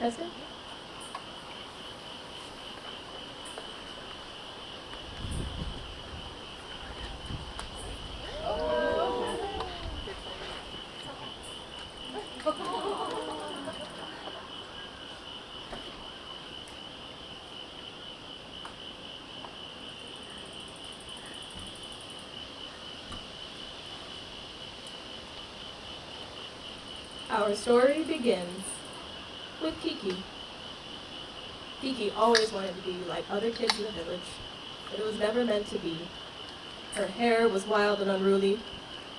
Testing? Our story begins with Kiki. Kiki always wanted to be like other kids in the village, but it was never meant to be. Her hair was wild and unruly,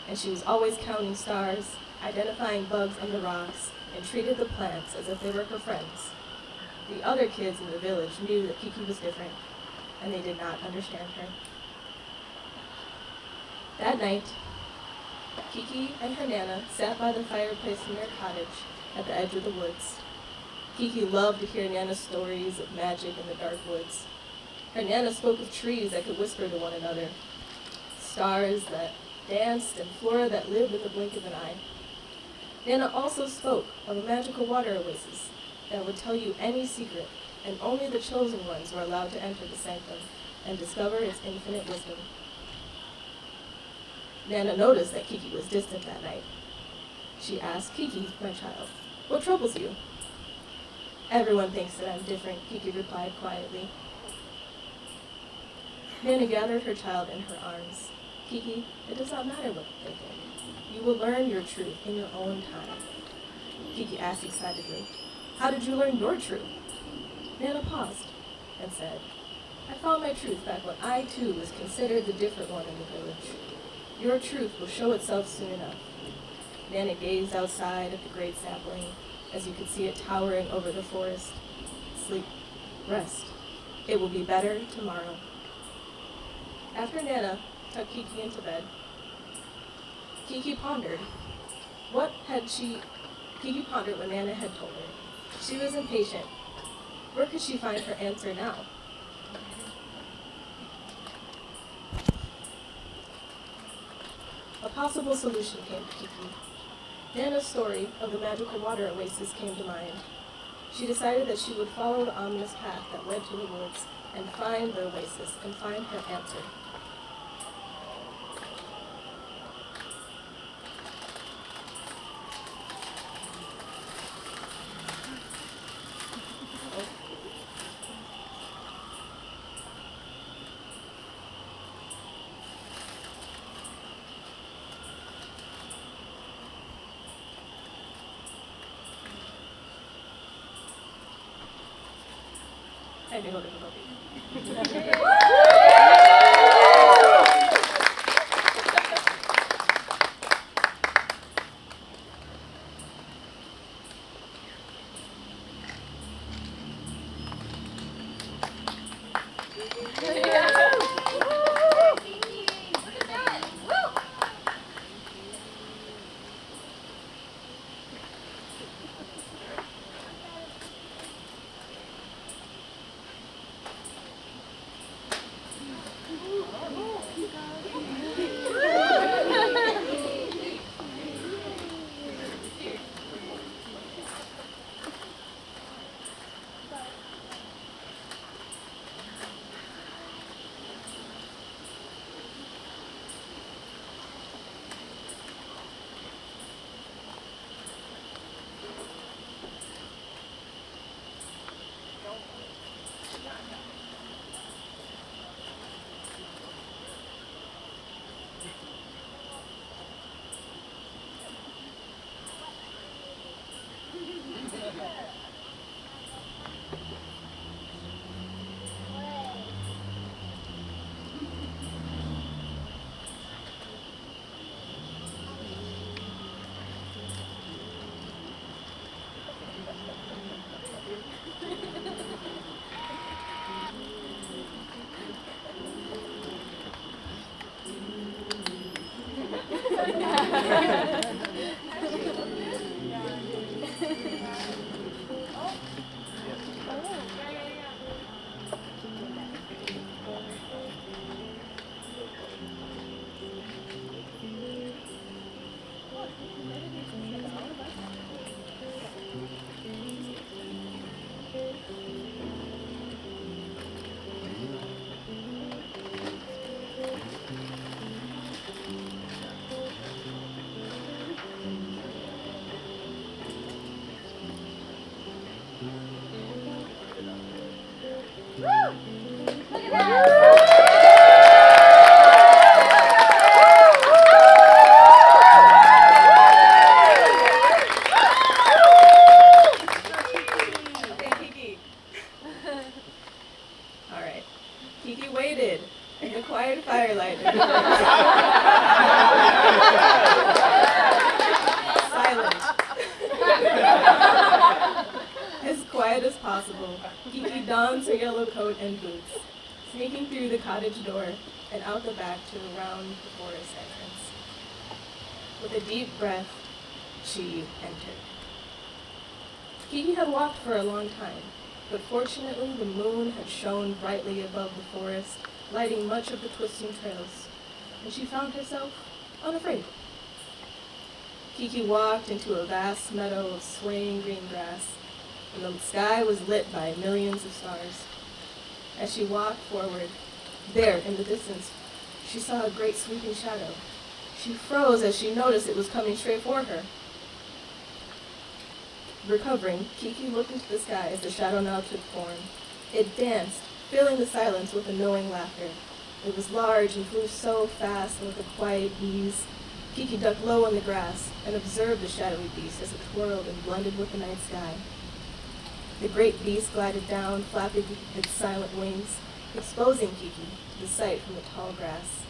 and she was always counting stars, identifying bugs under rocks, and treated the plants as if they were her friends. The other kids in the village knew that Kiki was different, and they did not understand her. That night, Kiki and her Nana sat by the fireplace in their cottage at the edge of the woods. Kiki loved to hear Nana's stories of magic in the dark woods. Her Nana spoke of trees that could whisper to one another, stars that danced, and flora that lived in the blink of an eye. Nana also spoke of a magical water oasis that would tell you any secret, and only the chosen ones were allowed to enter the sanctum and discover its infinite wisdom. Nana noticed that Kiki was distant that night. She asked, "Kiki, my child, what troubles you?" "Everyone thinks that I'm different," Kiki replied quietly. Nana gathered her child in her arms. "Kiki, it does not matter what they think. You will learn your truth in your own time." Kiki asked excitedly, "How did you learn your truth?" Nana paused and said, "I found my truth back when I too was considered the different one in the village. Your truth will show itself soon enough." Nana gazed outside at the great sapling, as you could see it towering over the forest. "Sleep, rest. It will be better tomorrow." After Nana tucked Kiki into bed, Kiki pondered what Nana had told her. She was impatient. Where could she find her answer now? A possible solution came to Kiki. Nana's story of the magical water oasis came to mind. She decided that she would follow the ominous path that led to the woods and find the oasis and find her answer. Technical difficulty. dons her yellow coat and boots, sneaking through the cottage door and out the back to around the forest entrance. With a deep breath, she entered. Kiki had walked for a long time, but fortunately the moon had shone brightly above the forest, lighting much of the twisting trails, and she found herself unafraid. Kiki walked into a vast meadow of swaying green grass, and the sky was lit by millions of stars. As she walked forward, there in the distance, she saw a great sweeping shadow. She froze as she noticed it was coming straight for her. Recovering, Kiki looked into the sky as the shadow now took form. It danced, filling the silence with a knowing laughter. It was large and flew so fast and with a quiet ease. Kiki ducked low on the grass and observed the shadowy beast as it twirled and blended with the night sky. The great beast glided down, flapping its silent wings, exposing Kiki to the sight from the tall grass.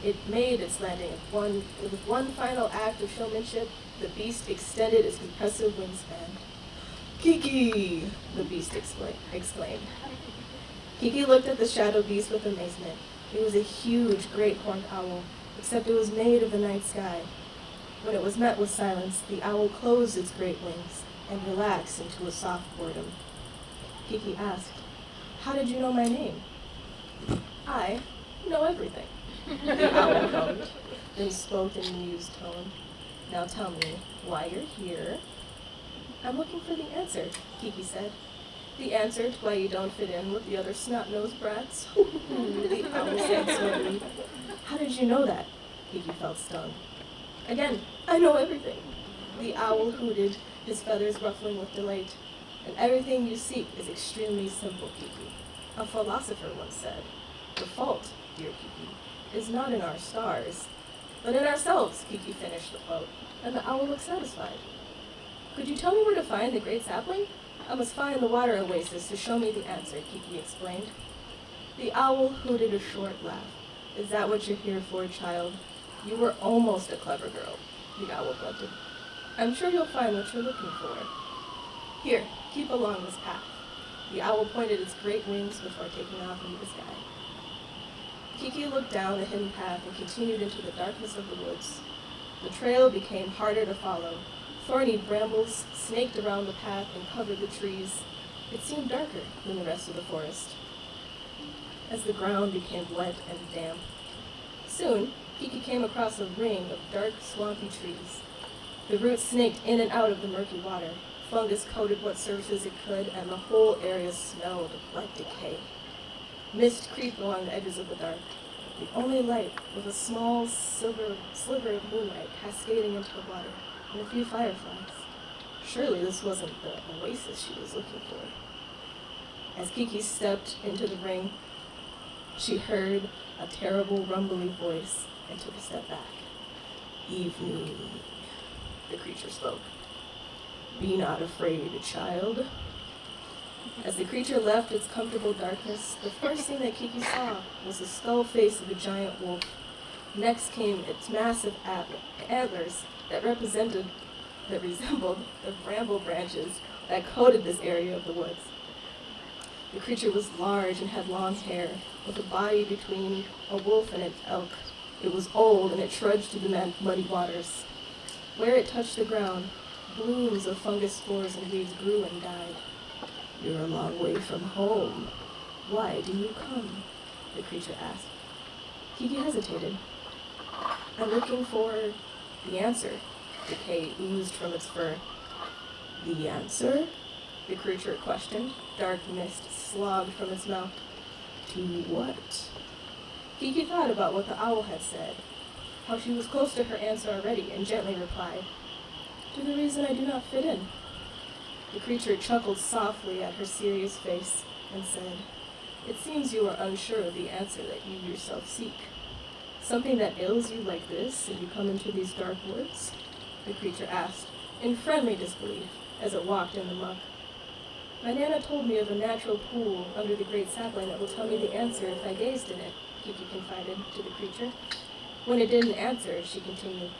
It made its landing with one final act of showmanship. The beast extended its impressive wingspan. "Kiki!" the beast exclaimed. Kiki looked at the shadow beast with amazement. It was a huge, great horned owl, except it was made of the night sky. When it was met with silence, the owl closed its great wings and relaxed into a soft boredom. Kiki asked, "How did you know my name?" "I know everything," the owl hummed, then spoke in a mused tone. "Now tell me why you're here." "I'm looking for the answer," Kiki said. "The answer to why you don't fit in with the other snot-nosed brats?" the owl said slowly. "How did you know that?" Kiki felt stung. "Again, I know everything." The owl hooted, his feathers ruffling with delight. "And everything you seek is extremely simple, Kiki. A philosopher once said, 'The fault, dear Kiki, is not in our stars, but in ourselves,'" Kiki finished the quote, and the owl looked satisfied. "Could you tell me where to find the great sapling? I must find the water oasis to show me the answer," Kiki explained. The owl hooted a short laugh. "Is that what you're here for, child? You were almost a clever girl," the owl grunted. "I'm sure you'll find what you're looking for. Here, keep along this path." The owl pointed its great wings before taking off into the sky. Kiki looked down the hidden path and continued into the darkness of the woods. The trail became harder to follow. Thorny brambles snaked around the path and covered the trees. It seemed darker than the rest of the forest, as the ground became wet and damp. Soon, Kiki came across a ring of dark, swampy trees. The roots snaked in and out of the murky water. Fungus coated what surfaces it could, and the whole area smelled like decay. Mist creeped along the edges of the dark. The only light was a small sliver of moonlight cascading into the water, and a few fireflies. Surely this wasn't the oasis she was looking for. As Kiki stepped into the ring, she heard a terrible rumbly voice and took a step back. "Evening," the creature spoke. "Be not afraid, child." As the creature left its comfortable darkness, the first thing that Kiki saw was the skull face of a giant wolf. Next came its massive antlers that resembled the bramble branches that coated this area of the woods. The creature was large and had long hair, with a body between a wolf and an elk. It was old, and it trudged through the muddy waters. Where it touched the ground, blooms of fungus spores and weeds grew and died. "You're a long way from home. Why do you come?" the creature asked. Kiki hesitated. "I'm looking for the answer." Decay oozed from its fur. "The answer?" the creature questioned. Dark mist slogged from its mouth. "To what?" Kiki thought about what the owl had said, how she was close to her answer already, and gently replied, "To the reason I do not fit in." The creature chuckled softly at her serious face and said, "It seems you are unsure of the answer that you yourself seek. Something that ails you like this, and you come into these dark woods?" the creature asked, in friendly disbelief, as it walked in the muck. "My Nana told me of a natural pool under the great sapling that will tell me the answer if I gazed in it," Kiki confided to the creature. "When it didn't answer," she continued,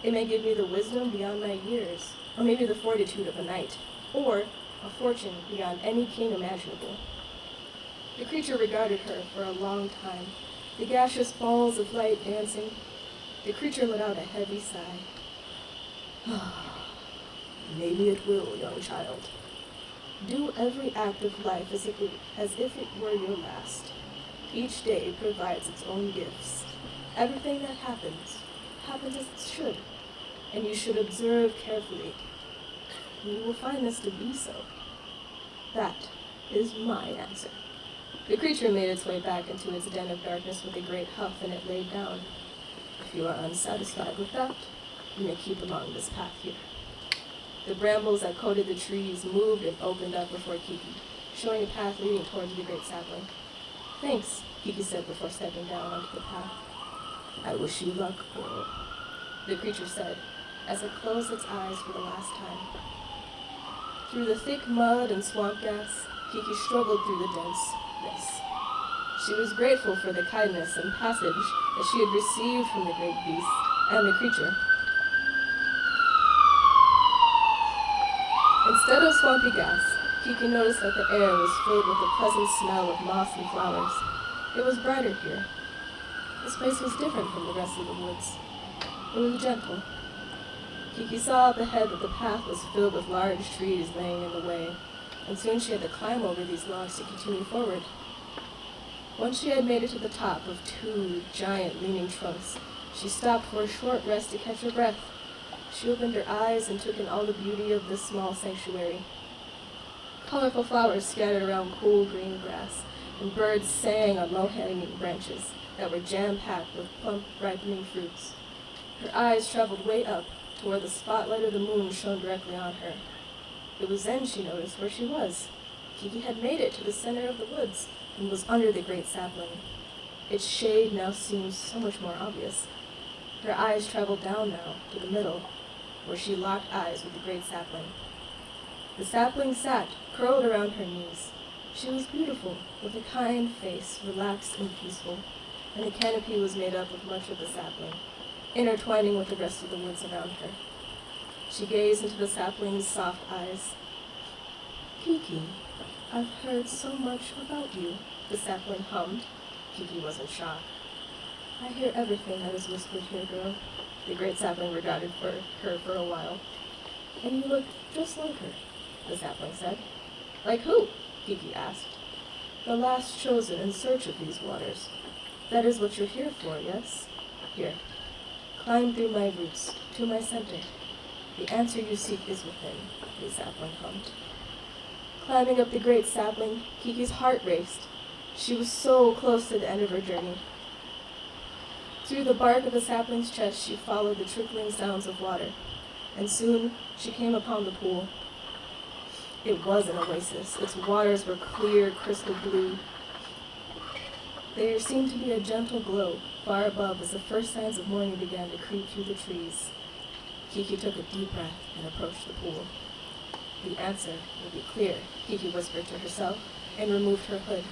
"it may give me the wisdom beyond my years, or maybe the fortitude of a knight, or a fortune beyond any king imaginable. The creature regarded her for a long time, the gaseous balls of light dancing. The creature let out a heavy sigh. Maybe it will, young child. Do every act of life as if it were your last. Each day provides its own gifts. Everything that happens as it should, and you should observe carefully. And you will find this to be so. That is my answer. The creature made its way back into its den of darkness with a great huff, and it laid down. If you are unsatisfied with that, you may keep along this path here. The brambles that coated the trees moved and opened up before Kiki, showing a path leading towards the great sapling. Thanks, Kiki said before stepping down onto the path. I wish you luck, girl, the creature said, as it closed its eyes for the last time. Through the thick mud and swamp gas, Kiki struggled through the denseness. She was grateful for the kindness and passage that she had received from the great beast and the creature. Instead of swampy gas, Kiki noticed that the air was filled with a pleasant smell of moss and flowers. It was brighter here. This place was different from the rest of the woods. It was gentle. Kiki saw up ahead that the path was filled with large trees laying in the way, and soon she had to climb over these logs to continue forward. Once she had made it to the top of two giant leaning trunks, she stopped for a short rest to catch her breath. She opened her eyes and took in all the beauty of this small sanctuary. Colorful flowers scattered around cool green grass, and birds sang on low-hanging branches that were jam-packed with plump, ripening fruits. Her eyes traveled way up to where the spotlight of the moon shone directly on her. It was then she noticed where she was. Kiki had made it to the center of the woods and was under the great sapling. Its shade now seemed so much more obvious. Her eyes traveled down now to the middle, where she locked eyes with the great sapling. The sapling sat, curled around her knees. She was beautiful, with a kind face, relaxed and peaceful, and the canopy was made up of much of the sapling, intertwining with the rest of the woods around her. She gazed into the sapling's soft eyes. Kiki, I've heard so much about you, the sapling hummed. Kiki was in shock. I hear everything that is whispered here, girl. The great sapling regarded her for a while. And you look just like her, the sapling said. Like who? Kiki asked. The last chosen in search of these waters. That is what you're here for, yes? Here. Climb through my roots, to my center. The answer you seek is within, the sapling hummed. Climbing up the great sapling, Kiki's heart raced. She was so close to the end of her journey. Through the bark of the sapling's chest, she followed the trickling sounds of water, and soon she came upon the pool. It was an oasis. Its waters were clear, crystal blue. There seemed to be a gentle glow far above as the first signs of morning began to creep through the trees. Kiki took a deep breath and approached the pool. The answer would be clear, Kiki whispered to herself, and removed her hood.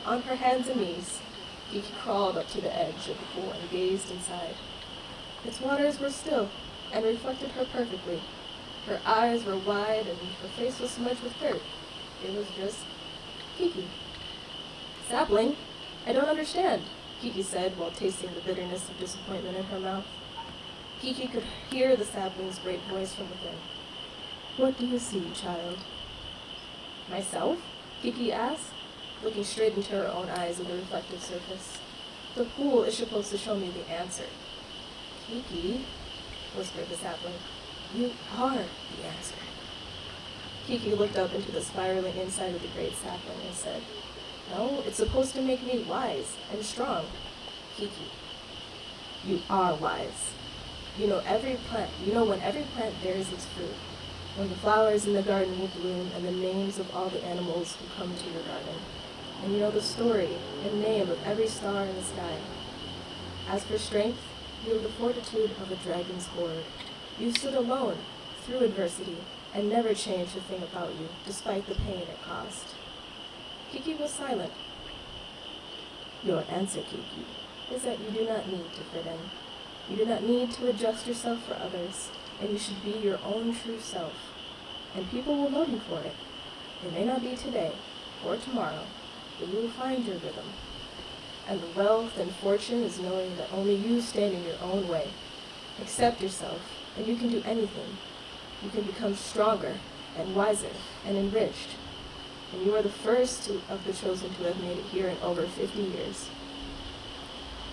On her hands and knees, Kiki crawled up to the edge of the pool and gazed inside. Its waters were still and reflected her perfectly. Her eyes were wide and her face was smudged with dirt. It was just Kiki. Sapling, I don't understand, Kiki said while tasting the bitterness of disappointment in her mouth. Kiki could hear the sapling's great voice from within. What do you see, child? Myself? Kiki asked, looking straight into her own eyes with a reflective surface. The pool is supposed to show me the answer. Kiki, whispered the sapling, you are the answer. Kiki looked up into the spiraling inside of the great sapling and said, no, it's supposed to make me wise and strong. Kiki, you are wise. You know when every plant bears its fruit, when the flowers in the garden will bloom, and the names of all the animals who come to your garden. And you know the story and name of every star in the sky. As for strength, you have the fortitude of a dragon's horde. You stood alone through adversity and never changed a thing about you, despite the pain it caused. Kiki was silent. Your answer, Kiki, is that you do not need to fit in. You do not need to adjust yourself for others, and you should be your own true self. And people will love you for it. It may not be today, or tomorrow, but you will find your rhythm. And the wealth and fortune is knowing that only you stand in your own way. Accept yourself, and you can do anything. You can become stronger and wiser and enriched. And you are the first of the chosen to have made it here in over 50 years.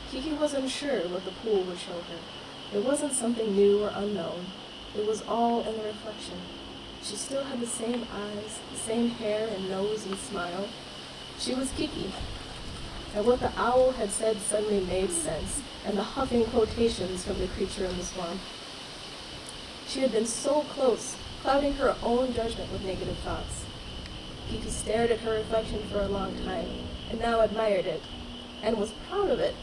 Kiki was unsure what the pool would show her. It wasn't something new or unknown. It was all in the reflection. She still had the same eyes, the same hair and nose and smile. She was Kiki. And what the owl had said suddenly made sense, and the huffing quotations from the creature in the swamp. She had been so close, clouding her own judgment with negative thoughts. Kiki stared at her reflection for a long time, and now admired it, and was proud of it.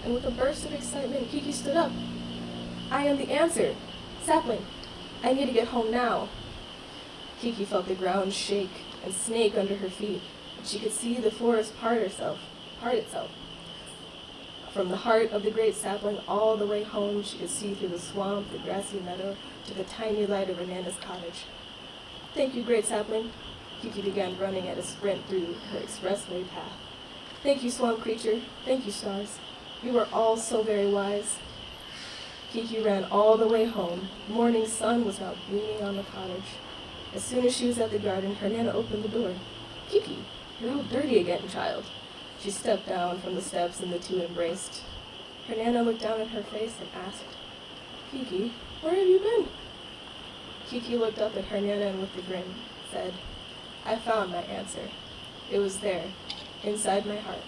And with a burst of excitement, Kiki stood up. I am the answer. Sapling, I need to get home now. Kiki felt the ground shake and snake under her feet, and she could see the forest part itself. From the heart of the great sapling all the way home, she could see through the swamp, the grassy meadow, to the tiny light of her Nana's cottage. Thank you, great sapling. Kiki began running at a sprint through her expressway path. Thank you, swamp creature. Thank you, stars. You are all so very wise. Kiki ran all the way home. The morning sun was now beaming on the cottage. As soon as she was at the garden, her Nana opened the door. Kiki, you're all dirty again, child. She stepped down from the steps and the two embraced. Her Nana looked down at her face and asked, Kiki, where have you been? Kiki looked up at her Nana and with a grin said, I found my answer. It was there, inside my heart.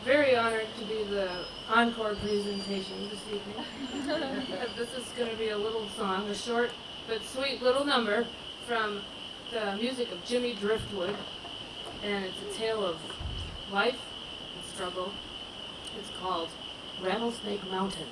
Very honored to be the encore presentation this evening. This is going to be a little song, a short but sweet little number from the music of Jimmy Driftwood, and it's a tale of life and struggle. It's called Rattlesnake Mountain.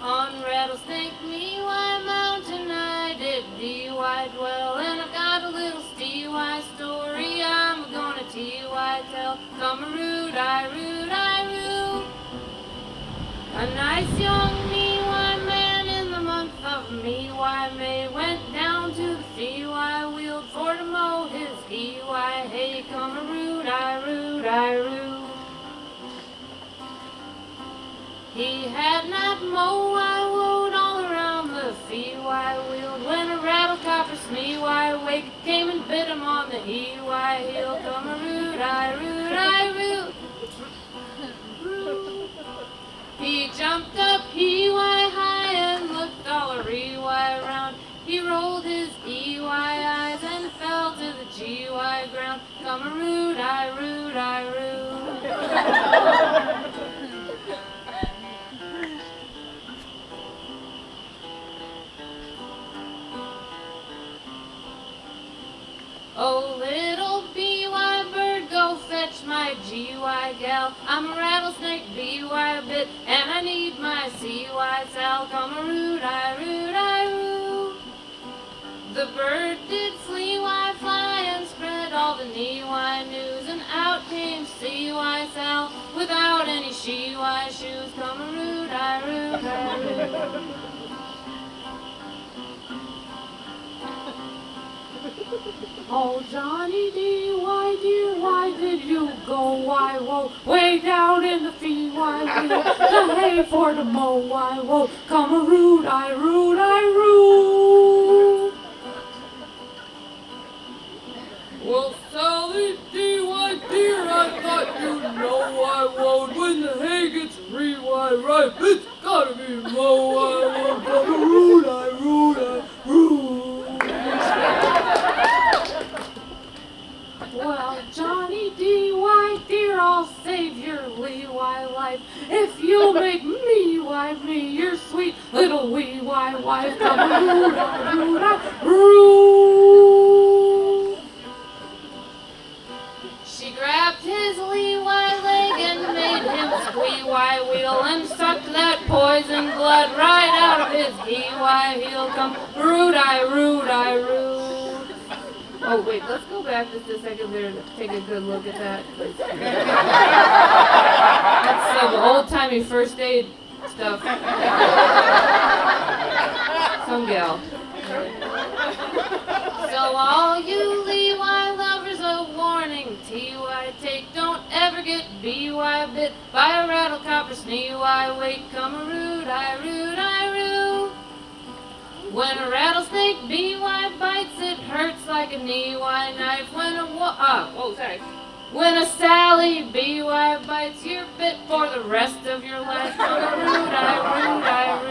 On Rattlesnake Lewis Mountain I did D.Y. dwell, and I've got a little D.Y. story I'm gonna T.Y. tell. Come a root, I root. A nice young Lewis man in the month of May went down to the D.Y. wheeled for to mow his D.Y. Hey, come a root, I root. He had not mow, I wooed all around the field I wheeled when a rattlecopper snee, why wake, came and bit him on the he, why heel, come a root, I root, I root. He jumped up, he, why high, and looked all a why round. He rolled his EY eyes and fell to the GY ground. Come a root, I root, I root. Oh, little BY bird, go fetch my GY gal. I'm a rattlesnake BY bit, and I need my CY sal. Come a root, I root, I root. The bird did flee, why fly, and spread all the knee-why news, and out came CY sal without any she-why shoes. Come a root, I root, I root. Oh, Johnny D, why dear, why did you go? Why, whoa, way down in the fee, why wheel, the hay for the mow, why, whoa, come a root, I root, I root. Well, Sally D, why dear, I thought you'd know I won't. When the hay gets re-why ripe, it's gotta be low, I won't. Come a root, I root, I root. Well, Johnny D, why dear, I'll save your wee-why life if you'll make me wife me, your sweet little wee-why wife. Come a root, I root, I root. She grabbed his wee-why leg and made him squee-why wheel and sucked that poison blood right out of his he-why heel. Come root, I root, I root. Oh wait, let's go back just a second there and take a good look at that. That's some old-timey first aid stuff. Some gal. So all you Lee-why lovers, a warning, T-why take, don't ever get B-why bit by a rattle copper snee-why wait, come a root, I root, I root. When a rattlesnake B-why bites, it hurts like a knee-why knife. When a Sally B-why bites, you're bit for the rest of your life. Come a root, I root, I root.